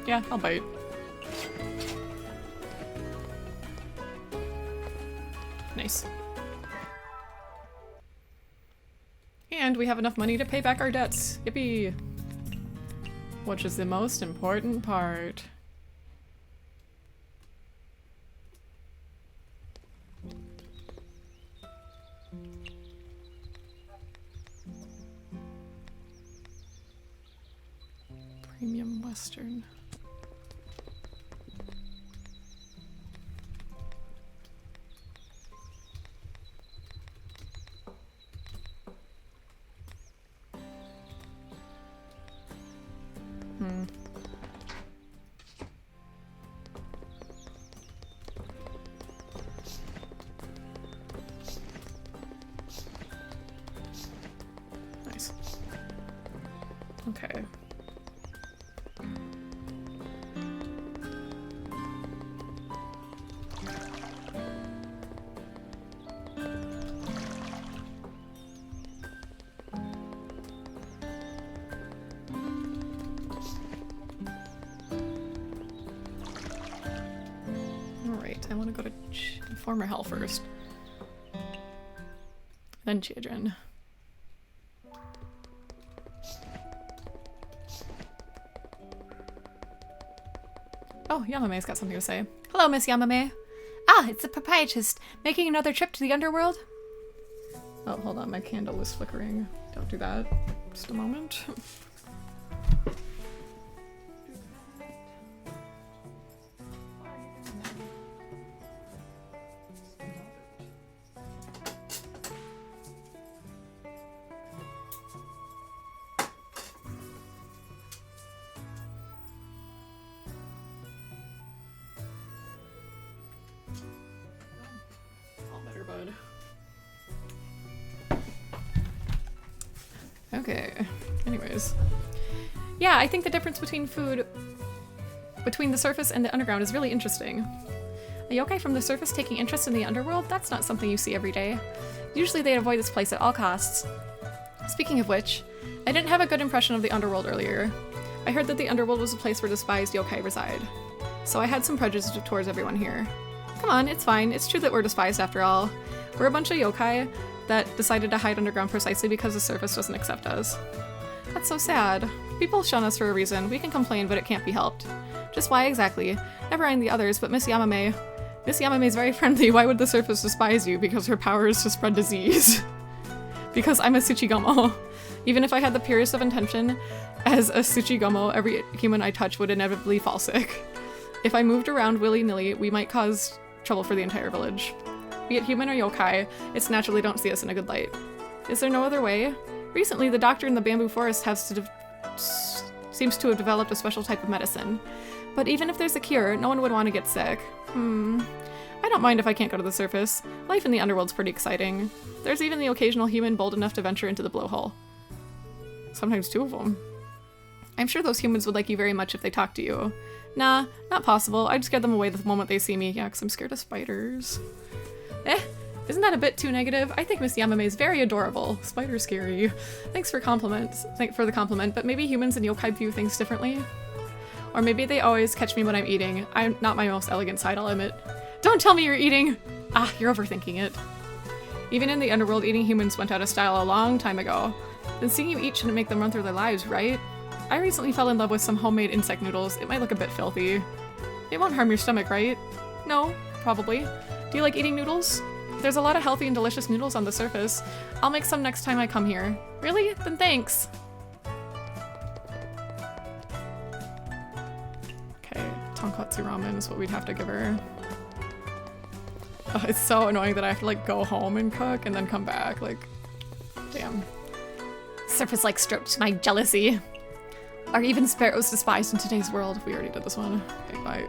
Yeah, I'll bite. Nice. And we have enough money to pay back our debts. Yippee! Which is the most important part. Premium Western. Nice. Okay. I want to go to former hell first. Then children. Oh, Yamame's got something to say. Hello, Miss Yamame. Ah, it's the proprietress making another trip to the underworld. Oh, hold on, my candle is flickering. Don't do that. Just a moment. Okay, anyways. Yeah, I think the difference between food between the surface and the underground is really interesting. A yokai from the surface taking interest in the underworld, that's not something you see every day. Usually they avoid this place at all costs. Speaking of which, I didn't have a good impression of the underworld earlier. I heard that the underworld was a place where despised yokai reside. So I had some prejudice towards everyone here. Come on, it's fine. It's true that we're despised after all. We're a bunch of yokai that decided to hide underground precisely because the surface doesn't accept us. That's so sad. People shun us for a reason. We can complain, but it can't be helped. Just why exactly? Never mind the others, but Miss Yamame. Miss Yamame is very friendly. Why would the surface despise you? Because her power is to spread disease. Because I'm a Tsuchigamo. Even if I had the purest of intention, as a Tsuchigamo, every human I touch would inevitably fall sick. If I moved around willy-nilly, we might cause trouble for the entire village. Be it human or yokai, it's naturally don't see us in a good light. Is there no other way? Recently, the doctor in the bamboo forest seems to have developed a special type of medicine. But even if there's a cure, no one would want to get sick. I don't mind if I can't go to the surface. Life in the underworld's pretty exciting. There's even the occasional human bold enough to venture into the blowhole. Sometimes 2 of them. I'm sure those humans would like you very much if they talked to you. Nah, not possible. I'd scare them away the moment they see me. Yeah, because I'm scared of spiders. Isn't that a bit too negative? I think Miss Yamame is very adorable. Spider scary. Thanks for the compliment, but maybe humans and yokai view things differently? Or maybe they always catch me when I'm eating. I'm not my most elegant side, I'll admit. Don't tell me you're eating! Ah, you're overthinking it. Even in the underworld, eating humans went out of style a long time ago. Then seeing you eat shouldn't make them run through their lives, right? I recently fell in love with some homemade insect noodles. It might look a bit filthy. It won't harm your stomach, right? No, probably. Do you like eating noodles? There's a lot of healthy and delicious noodles on the surface. I'll make some next time I come here. Really? Then thanks. Okay, tonkatsu ramen is what we'd have to give her. Oh, it's so annoying that I have to like go home and cook and then come back. Like, damn. Surface like stroked my jealousy. Are even sparrows despised in today's world? We already did this one. Okay, bye.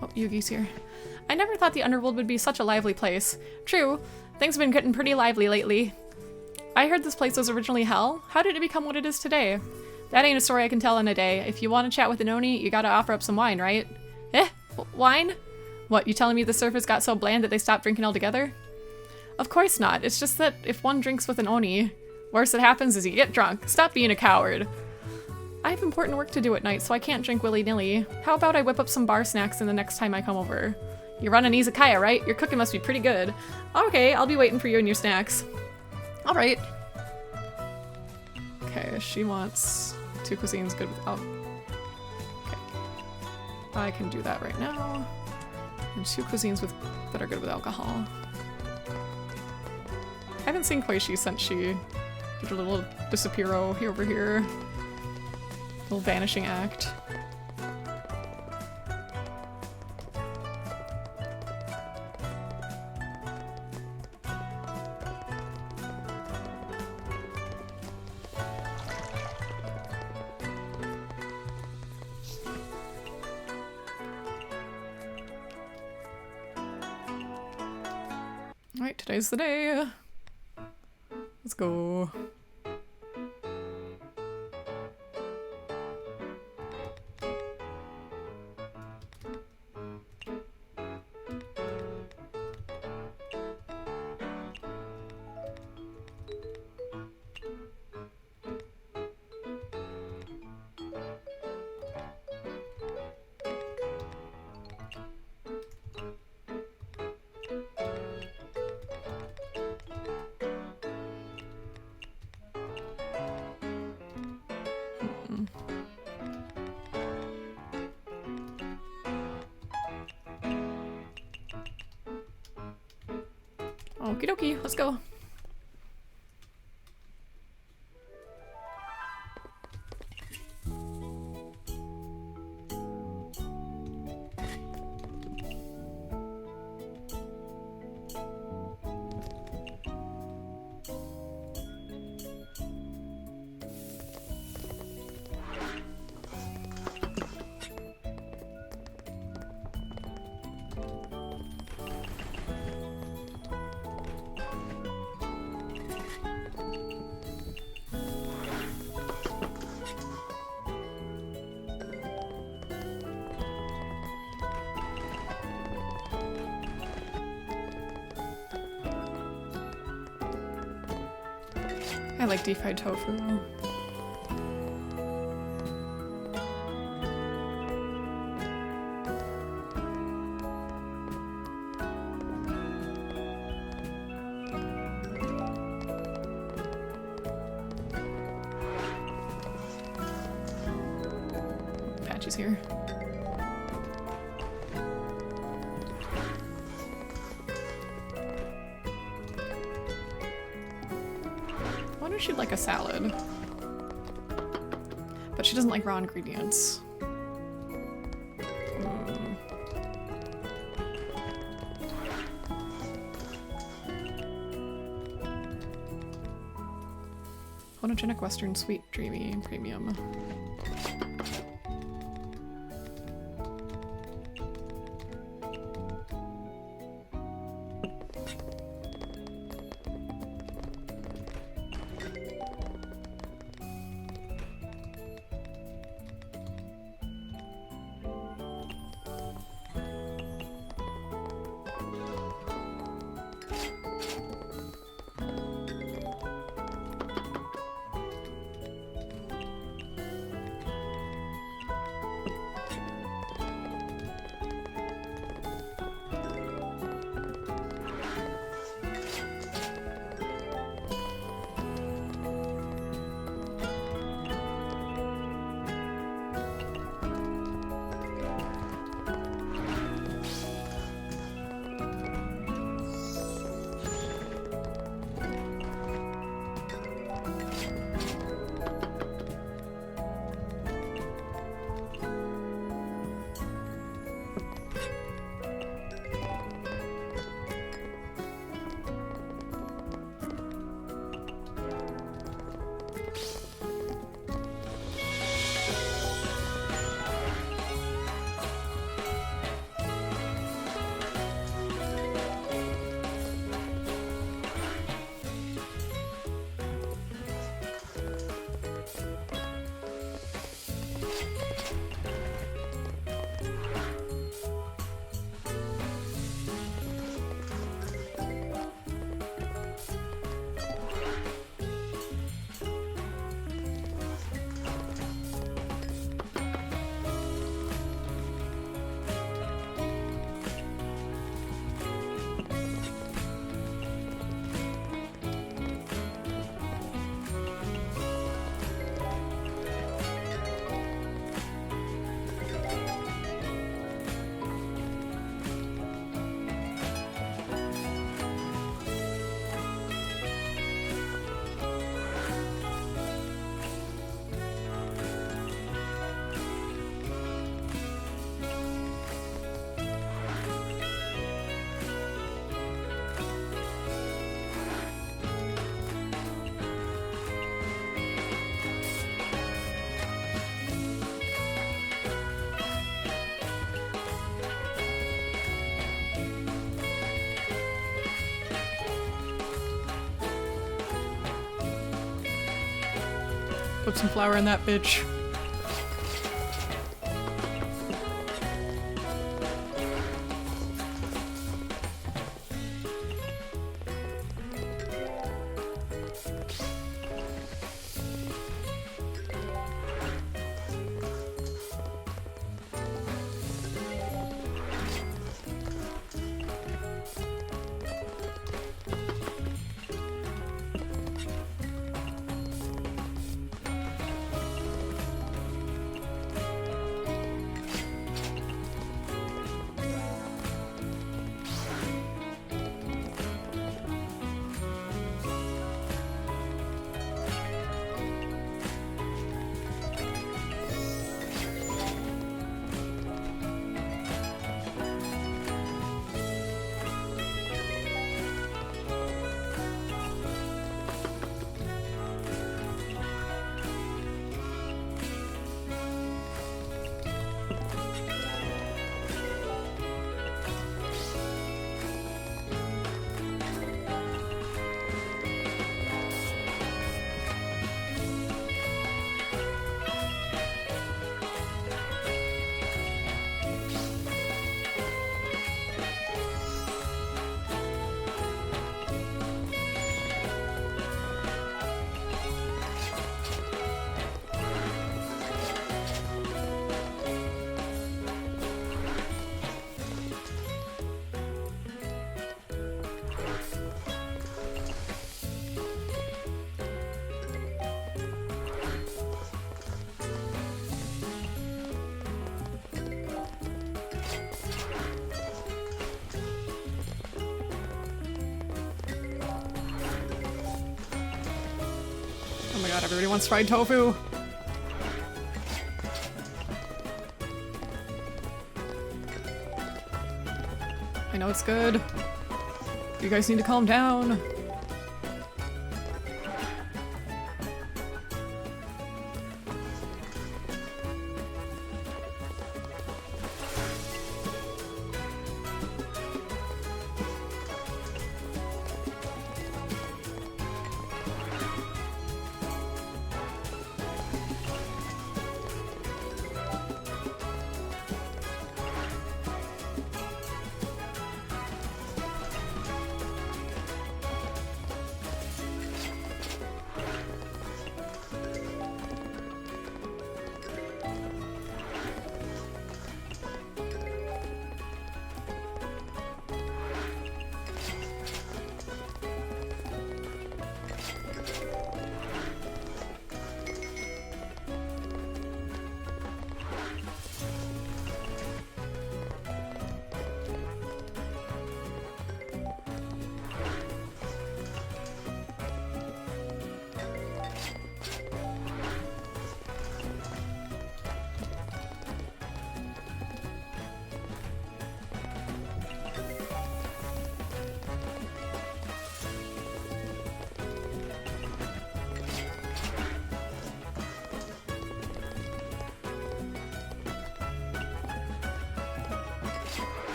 Oh, Yugi's here. I never thought the underworld would be such a lively place. True, things have been getting pretty lively lately. I heard this place was originally hell. How did it become what it is today? That ain't a story I can tell in a day. If you want to chat with an Oni, you gotta offer up some wine, right? Wine? What, you telling me the surface got so bland that they stopped drinking altogether? Of course not. It's just that if one drinks with an Oni, worst that happens is you get drunk. Stop being a coward. I have important work to do at night, so I can't drink willy-nilly. How about I whip up some bar snacks the next time I come over? You run an Izakaya, right? Your cooking must be pretty good. Okay, I'll be waiting for you and your snacks. Alright. Okay, she wants 2 cuisines good with okay. I can do that right now. And 2 cuisines that are good with alcohol. I haven't seen Koishi since she did her little disappearo here over here. Little vanishing act. Alright, today's the day. Let's go. Okie dokie, let's go. I like deep-fried tofu. she's here. I wonder if she'd like a salad. But she doesn't like raw ingredients. Photogenic Western Sweet Dreamy Premium. Put some flour in that bitch. god, everybody wants fried tofu. I know it's good. You guys need to calm down.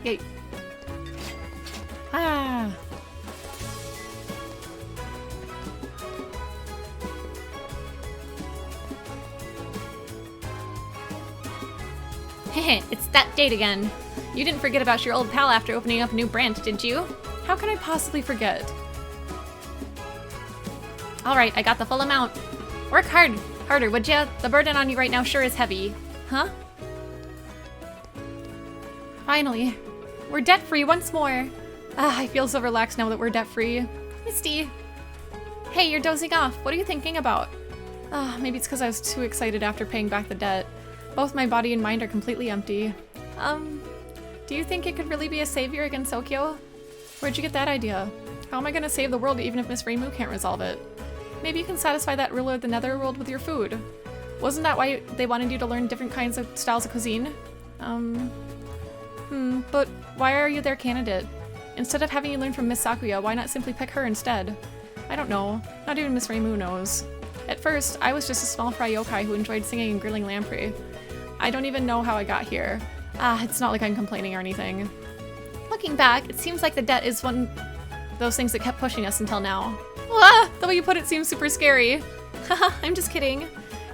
Yay. Ah. Heh, it's that date again. You didn't forget about your old pal after opening up a new branch, did you? How can I possibly forget? Alright, I got the full amount. Work harder, would ya? The burden on you right now sure is heavy. Huh? Finally. We're debt-free once more. Ah, I feel so relaxed now that we're debt-free. Misty. Hey, you're dozing off. What are you thinking about? Ah, maybe it's because I was too excited after paying back the debt. Both my body and mind are completely empty. Do you think it could really be a savior against Okyo? Where'd you get that idea? How am I gonna save the world even if Miss Reimu can't resolve it? Maybe you can satisfy that ruler of the Netherworld with your food. Wasn't that why they wanted you to learn different kinds of styles of cuisine? But why are you their candidate? Instead of having you learn from Miss Sakuya, why not simply pick her instead? I don't know. Not even Miss Reimu knows. At first, I was just a small fry yokai who enjoyed singing and grilling lamprey. I don't even know how I got here. Ah, it's not like I'm complaining or anything. Looking back, it seems like the debt is one of those things that kept pushing us until now. Ah, the way you put it seems super scary. Haha, I'm just kidding.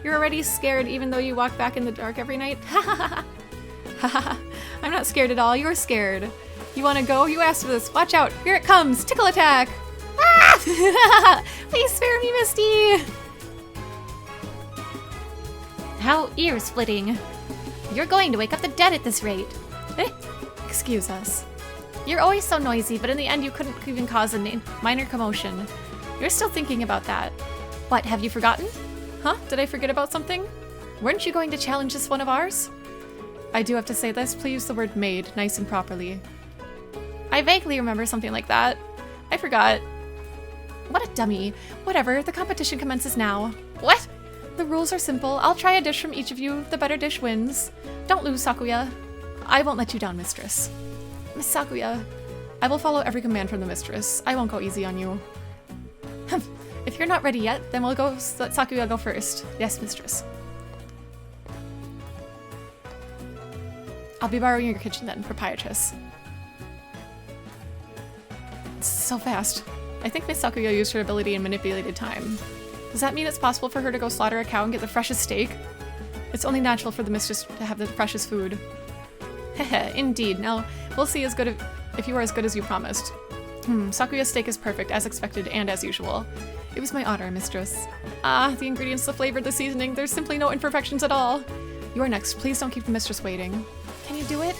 You're already scared even though you walk back in the dark every night. Haha, I'm not scared at all. You're scared. You want to go? You asked for this. Watch out. Here it comes. Tickle attack. Ah! Please spare me, Misty. How ear-splitting. You're going to wake up the dead at this rate. Excuse us. You're always so noisy, but in the end you couldn't even cause a minor commotion. You're still thinking about that. What, have you forgotten? Huh? Did I forget about something? Weren't you going to challenge this one of ours? I do have to say this. Please use the word made nice and properly. I vaguely remember something like that. I forgot. What a dummy. Whatever, the competition commences now. What? The rules are simple. I'll try a dish from each of you. The better dish wins. Don't lose, Sakuya. I won't let you down, mistress. Miss Sakuya, I will follow every command from the mistress. I won't go easy on you. If you're not ready yet, then we'll go let Sakuya go first. Yes, mistress. I'll be borrowing your kitchen then, proprietress. It's so fast. I think Miss Sakuya used her ability and manipulated time. Does that mean it's possible for her to go slaughter a cow and get the freshest steak? It's only natural for the mistress to have the freshest food. Heh, indeed. Now, we'll see if you are as good as you promised. Sakuya's steak is perfect, as expected and as usual. It was my honor, mistress. Ah, the ingredients, the flavor, the seasoning, there's simply no imperfections at all. You are next. Please don't keep the mistress waiting. Can you do it?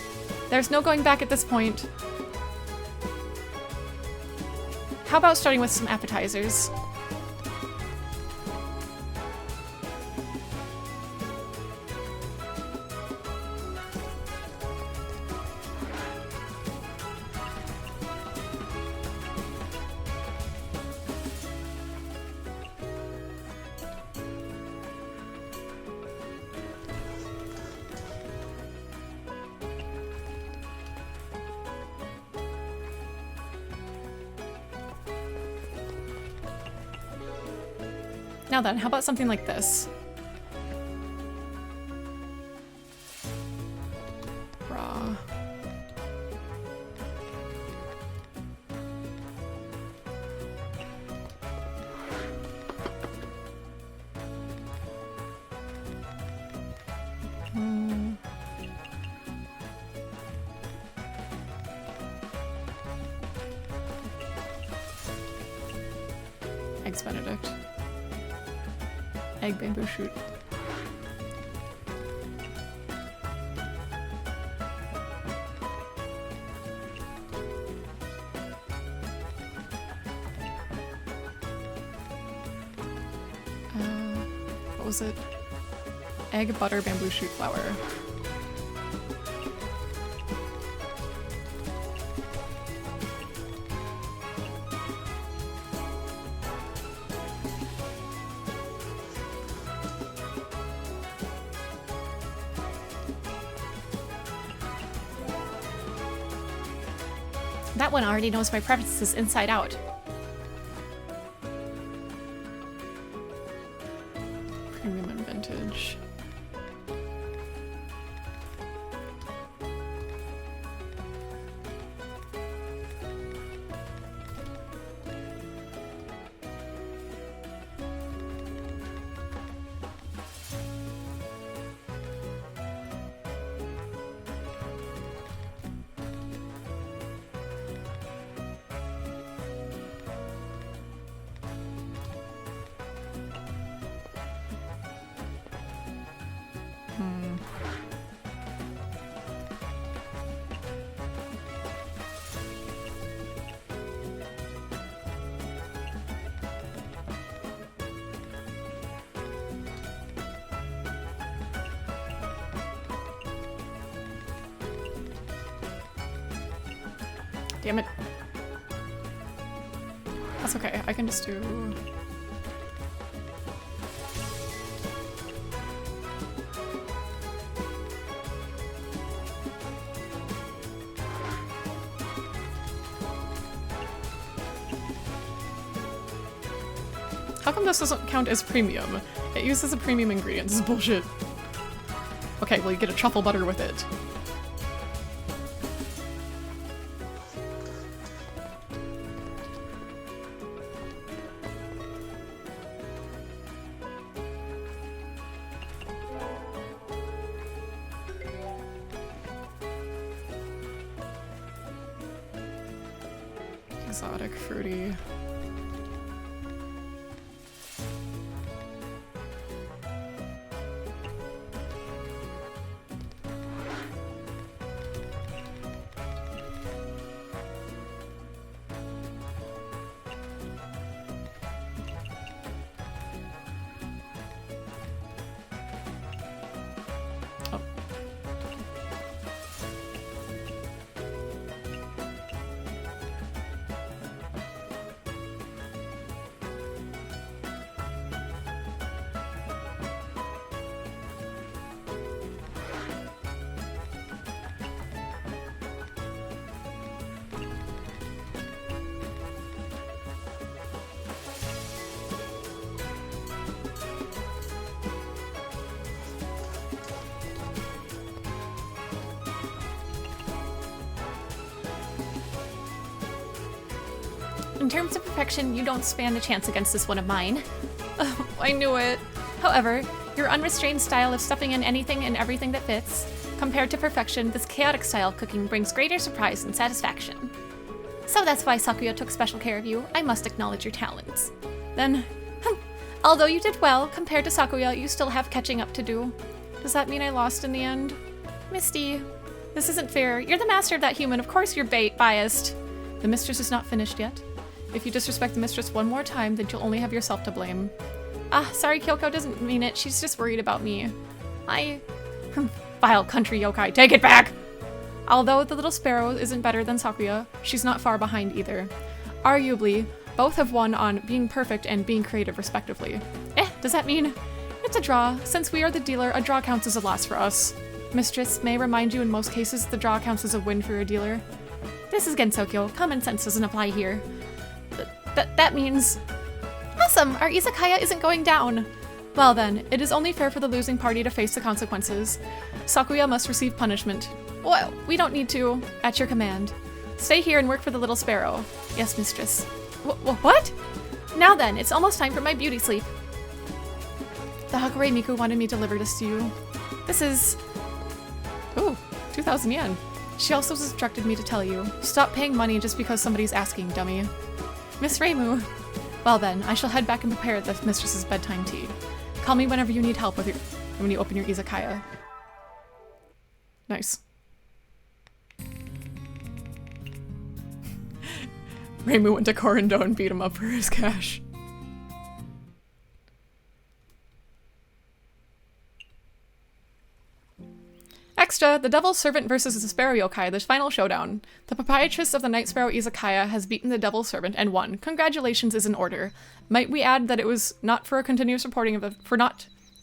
There's no going back at this point. How about starting with some appetizers? Now then, how about something like this? Raw. Eggs Benedict. Egg bamboo shoot. What was it? Egg, butter, bamboo shoot flour. That one already knows my preferences inside out. Premium and vintage. Damn it. That's okay, I can just do... How come this doesn't count as premium? It uses a premium ingredient. This is bullshit. Okay, well you get a truffle butter with it. Exotic, fruity. In terms of perfection, you don't stand a chance against this one of mine. Oh, I knew it. However, your unrestrained style of stuffing in anything and everything that fits, compared to perfection, this chaotic style of cooking brings greater surprise and satisfaction. So that's why Sakuya took special care of you. I must acknowledge your talents. Then, although you did well, compared to Sakuya, you still have catching up to do. Does that mean I lost in the end? Misty, this isn't fair. You're the master of that human. Of course you're biased. The mistress is not finished yet. If you disrespect the mistress one more time, then you'll only have yourself to blame. Ah, sorry, Kyoko doesn't mean it. She's just worried about me. Vile country yokai, take it back! Although the little sparrow isn't better than Sakuya, she's not far behind either. Arguably, both have won on being perfect and being creative respectively. Does that mean? It's a draw. Since we are the dealer, a draw counts as a loss for us. Mistress, may I remind you in most cases, the draw counts as a win for your dealer. This is Gensokyo. Common sense doesn't apply here. That means... Awesome! Our izakaya isn't going down! Well then, it is only fair for the losing party to face the consequences. Sakuya must receive punishment. Well, we don't need to. At your command. Stay here and work for the little sparrow. Yes, mistress. What? Now then, it's almost time for my beauty sleep. The Hakure Miku wanted me to deliver this to you. This is... Ooh, 2,000 yen. She also instructed me to tell you. Stop paying money just because somebody's asking, dummy. Miss Reimu. Well then, I shall head back and prepare the mistress's bedtime tea. Call me whenever you need help with when you open your izakaya. Nice. Reimu went to Korendo and beat him up for his cash. Extra, the Devil's Servant versus the Sparrow Yokai, the final showdown. The proprietress of the Night Sparrow Izakaya has beaten the Devil's Servant and won. Congratulations is in order. Might we add that it was not for a continuous reporting of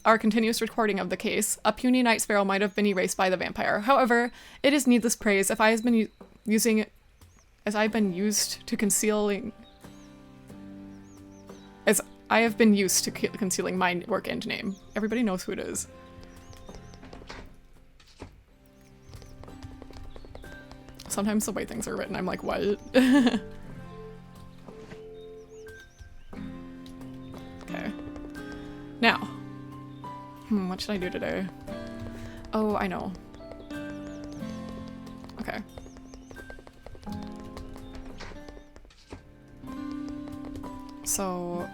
our continuous recording of the case. A puny Night Sparrow might have been erased by the vampire. However, it is needless praise if I have been using it as I've been used to concealing my work and name. Everybody knows who it is. Sometimes the way things are written, I'm like, what? Okay. Now. What should I do today? Oh, I know. Okay. So...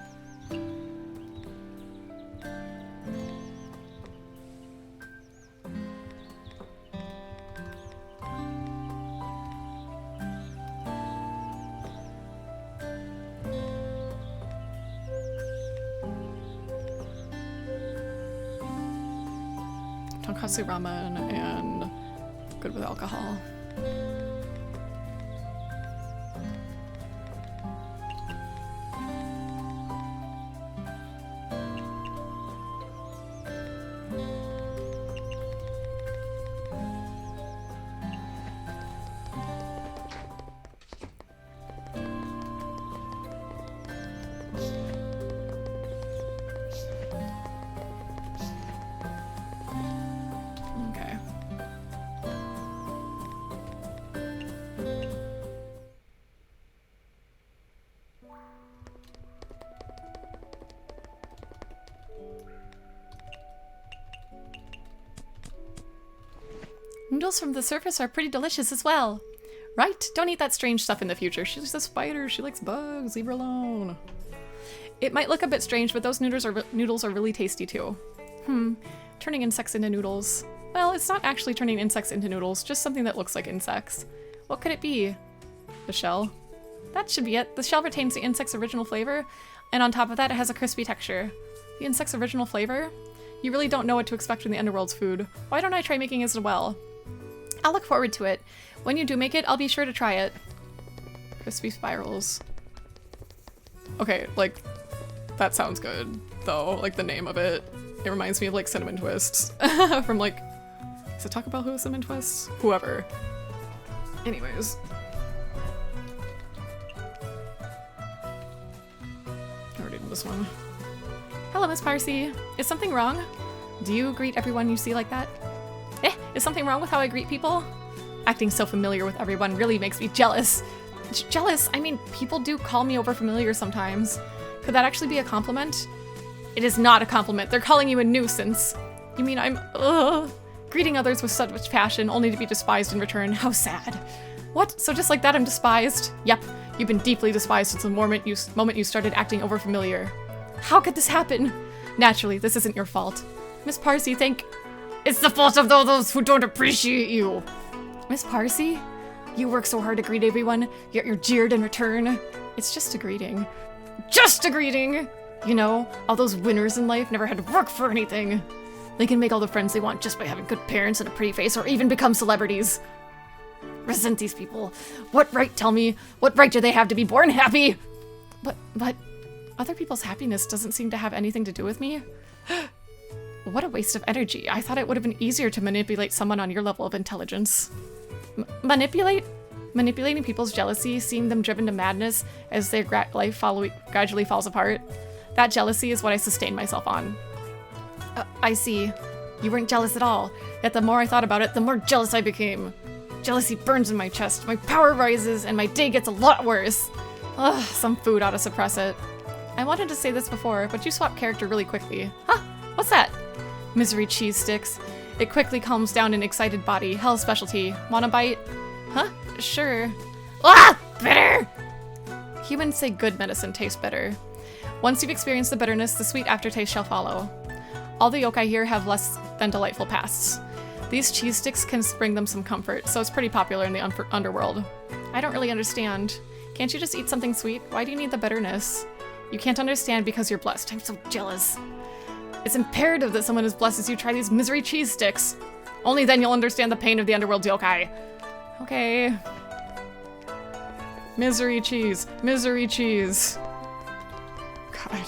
Tonkatsu ramen and good with alcohol. Noodles from the surface are pretty delicious as well. Right? Don't eat that strange stuff in the future. She's a spider. She likes bugs. Leave her alone. It might look a bit strange, but those noodles are really tasty too. Turning insects into noodles. Well, it's not actually turning insects into noodles, just something that looks like insects. What could it be? The shell? That should be it. The shell retains the insect's original flavor, and on top of that it has a crispy texture. The insect's original flavor? You really don't know what to expect from the Underworld's food. Why don't I try making it as well? I'll look forward to it. When you do make it, I'll be sure to try it. Crispy spirals. Okay, like, that sounds good, though. Like, the name of it. It reminds me of, like, Cinnamon Twists. From, like, is it Taco Bell who has Cinnamon Twists? Whoever. Anyways. I already did this one. Hello, Miss Parsi. Is something wrong? Do you greet everyone you see like that? Is something wrong with how I greet people? Acting so familiar with everyone really makes me jealous. Jealous? I mean, people do call me overfamiliar sometimes. Could that actually be a compliment? It is not a compliment. They're calling you a nuisance. You mean I'm, greeting others with such passion only to be despised in return. How sad. What? So just like that I'm despised? Yep, you've been deeply despised since the moment you started acting overfamiliar. How could this happen? Naturally, this isn't your fault. Miss Parsi, it's the fault of those who don't appreciate you. Miss Parsi? You work so hard to greet everyone, yet you're jeered in return. It's just a greeting. Just a greeting! You know, all those winners in life never had to work for anything. They can make all the friends they want just by having good parents and a pretty face, or even become celebrities. Resent these people. What right do they have to be born happy? But other people's happiness doesn't seem to have anything to do with me. What a waste of energy. I thought it would have been easier to manipulate someone on your level of intelligence. Manipulating people's jealousy, seeing them driven to madness as their life gradually falls apart. That jealousy is what I sustain myself on. I see. You weren't jealous at all. Yet the more I thought about it, the more jealous I became. Jealousy burns in my chest, my power rises, and my day gets a lot worse. Ugh, some food ought to suppress it. I wanted to say this before, but you swapped character really quickly. Huh? What's that? Misery cheese sticks. It quickly calms down an excited body. Hell's specialty. Want a bite? Huh? Sure. Ah! Bitter! Humans say good medicine tastes bitter. Once you've experienced the bitterness, the sweet aftertaste shall follow. All the yokai here have less than delightful pasts. These cheese sticks can bring them some comfort, so it's pretty popular in the underworld. I don't really understand. Can't you just eat something sweet? Why do you need the bitterness? You can't understand because you're blessed. I'm so jealous. It's imperative that someone as blessed as you try these misery cheese sticks. Only then you'll understand the pain of the underworld yokai. Okay. Misery cheese. Misery cheese. God.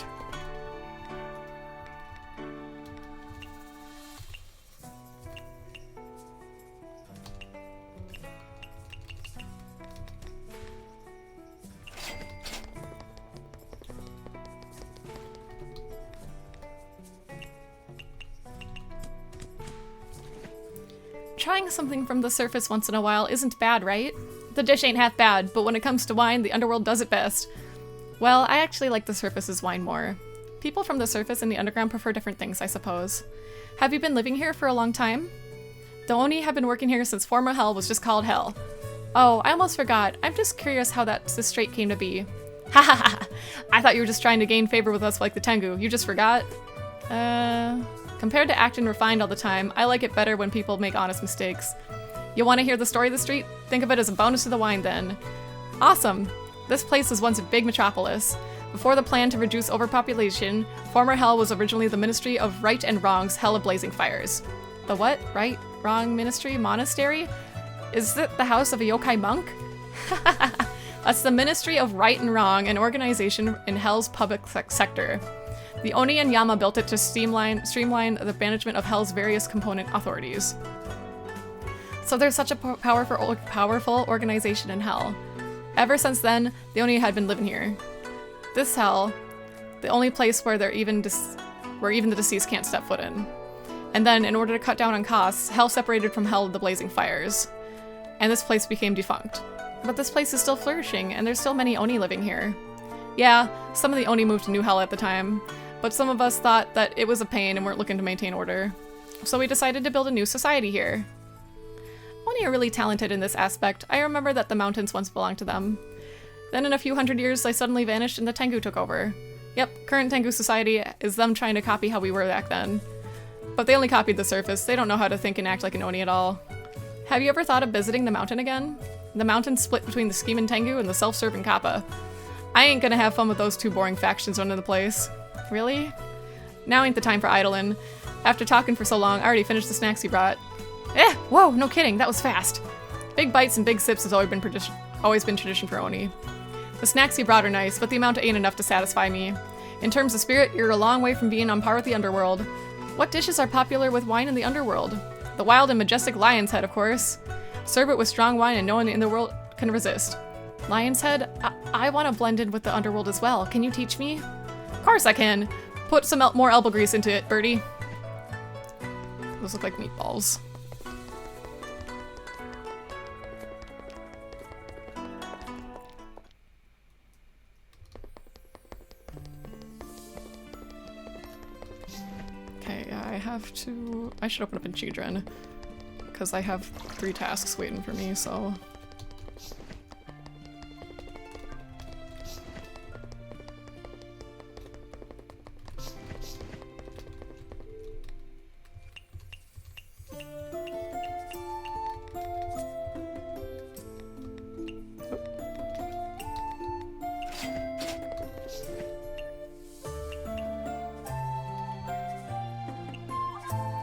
Trying something from the surface once in a while isn't bad, right? The dish ain't half bad, but when it comes to wine, the underworld does it best. Well, I actually like the surface's wine more. People from the surface and the underground prefer different things, I suppose. Have you been living here for a long time? The Oni have been working here since former hell was just called hell. Oh, I almost forgot. I'm just curious how this strait came to be. Ha ha ha! I thought you were just trying to gain favor with us like the Tengu. You just forgot? Compared to acting refined all the time, I like it better when people make honest mistakes. You want to hear the story of the street? Think of it as a bonus to the wine then. Awesome! This place was once a big metropolis. Before the plan to reduce overpopulation, former hell was originally the Ministry of Right and Wrong's Hell of Blazing Fires. The what? Right? Wrong Ministry? Monastery? Is it the house of a yokai monk? That's the Ministry of Right and Wrong, an organization in hell's public sector. The Oni and Yama built it to streamline the management of hell's various component authorities. So there's such a powerful organization in hell. Ever since then, the Oni had been living here. This hell, the only place where even the deceased can't step foot in. And then, in order to cut down on costs, hell separated from hell the blazing fires. And this place became defunct. But this place is still flourishing, and there's still many Oni living here. Yeah, some of the Oni moved to New Hell at the time, but some of us thought that it was a pain and weren't looking to maintain order. So we decided to build a new society here. Oni are really talented in this aspect. I remember that the mountains once belonged to them. Then in a few hundred years, they suddenly vanished and the Tengu took over. Yep, current Tengu society is them trying to copy how we were back then. But they only copied the surface. They don't know how to think and act like an Oni at all. Have you ever thought of visiting the mountain again? The mountain's split between the scheming Tengu and the self-serving Kappa. I ain't gonna have fun with those two boring factions running the place. Really? Now ain't the time for idling. After talking for so long, I already finished the snacks you brought. Whoa, no kidding, that was fast. Big bites and big sips has always been tradition for Oni. The snacks you brought are nice, but the amount ain't enough to satisfy me. In terms of spirit, you're a long way from being on par with the underworld. What dishes are popular with wine in the underworld? The wild and majestic lion's head, of course. Serve it with strong wine and no one in the world can resist. Lion's head? I want to blend in with the underworld as well. Can you teach me? Of course I can. Put some more elbow grease into it, birdie. Those look like meatballs. Okay, I should open up in Chidren, because I have 3 tasks waiting for me, so...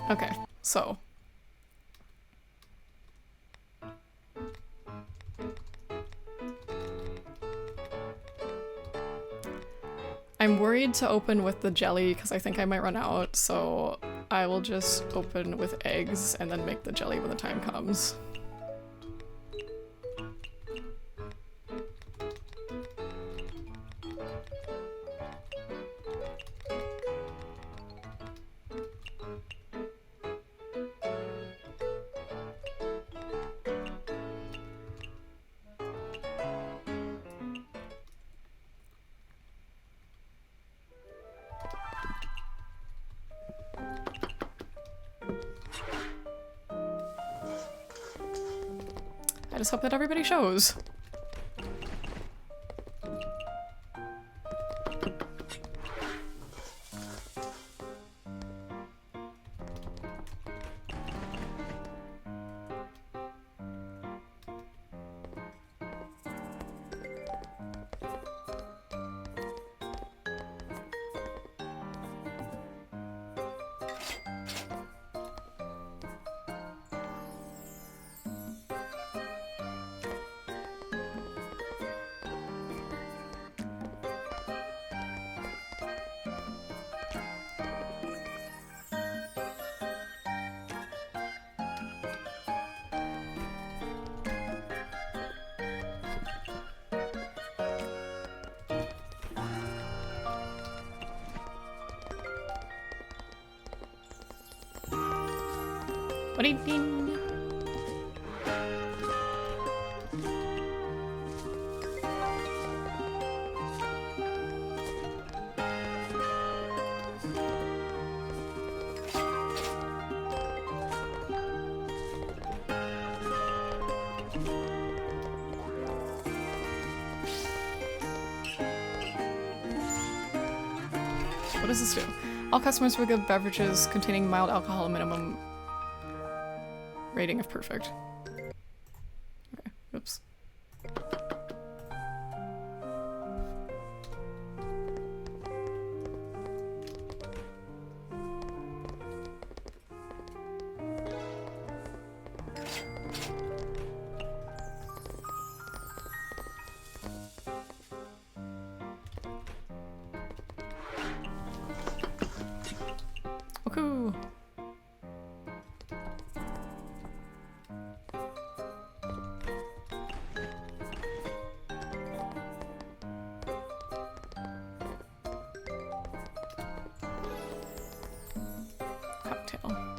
Okay, so. I'm worried to open with the jelly because I think I might run out, so I will just open with eggs and then make the jelly when the time comes. just hope that everybody shows. What do you mean? What does this do? All customers will give beverages containing mild alcohol minimum rating of perfect. Okay, oops. Woohoo! Cocktail.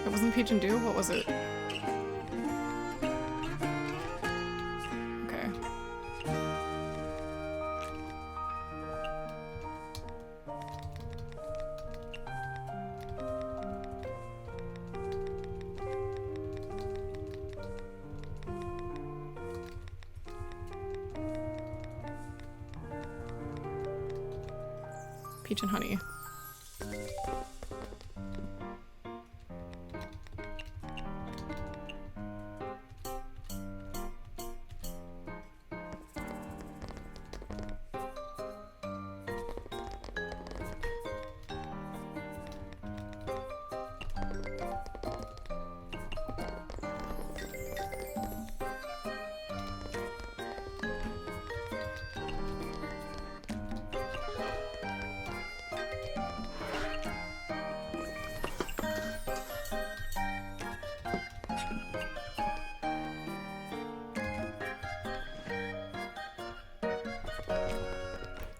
It wasn't Peach and Dew? What was it? Okay. Peach and honey.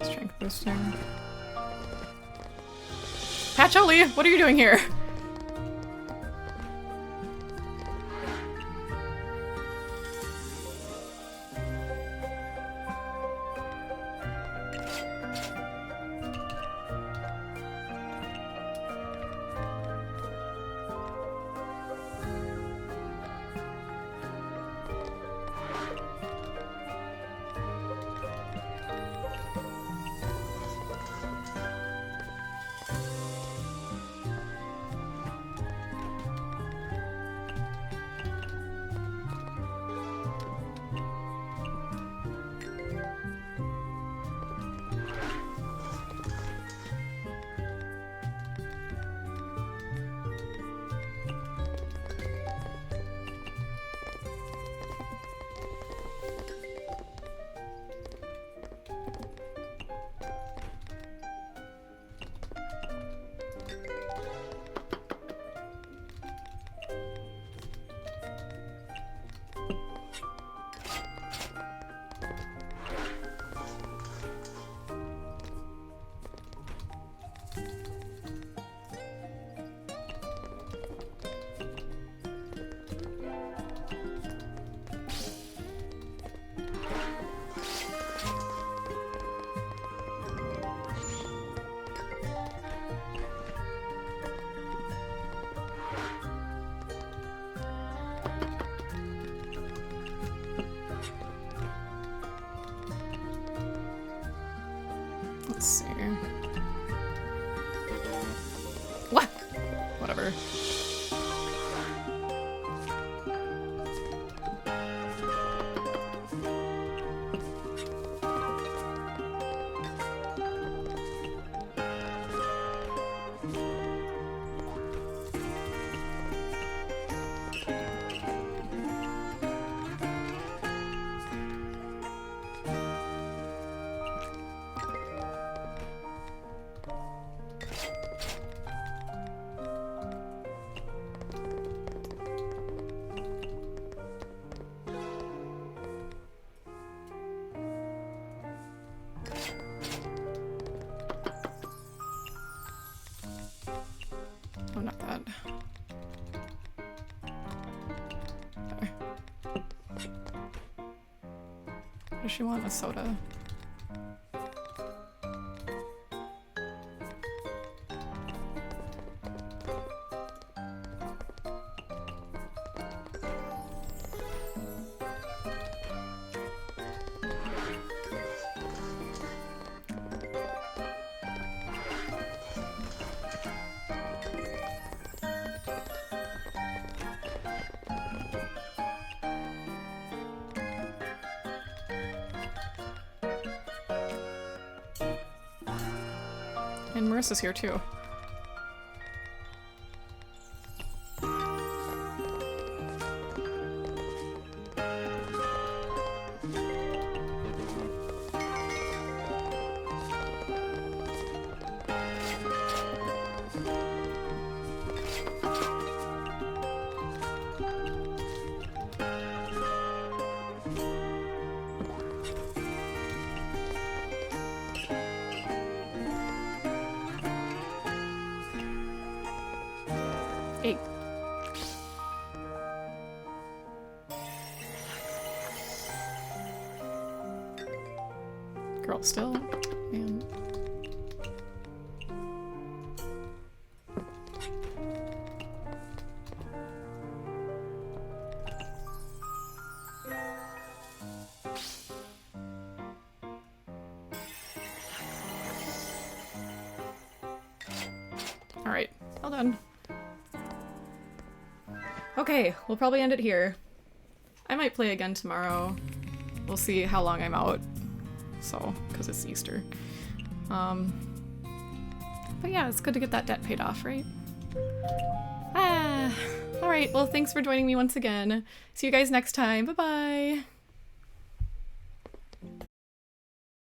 Strength boosting. Patchouli, what are you doing here? Let's see. What? Whatever. Oh, not that. There. What does she want? A soda? And Marissa's here too. Hey. Girl, still? Man. All right, well done. Okay, we'll probably end it here. I might play again tomorrow. We'll see how long I'm out. So, because it's Easter. But yeah, it's good to get that debt paid off, right? Alright, well thanks for joining me once again. See you guys next time. Bye-bye!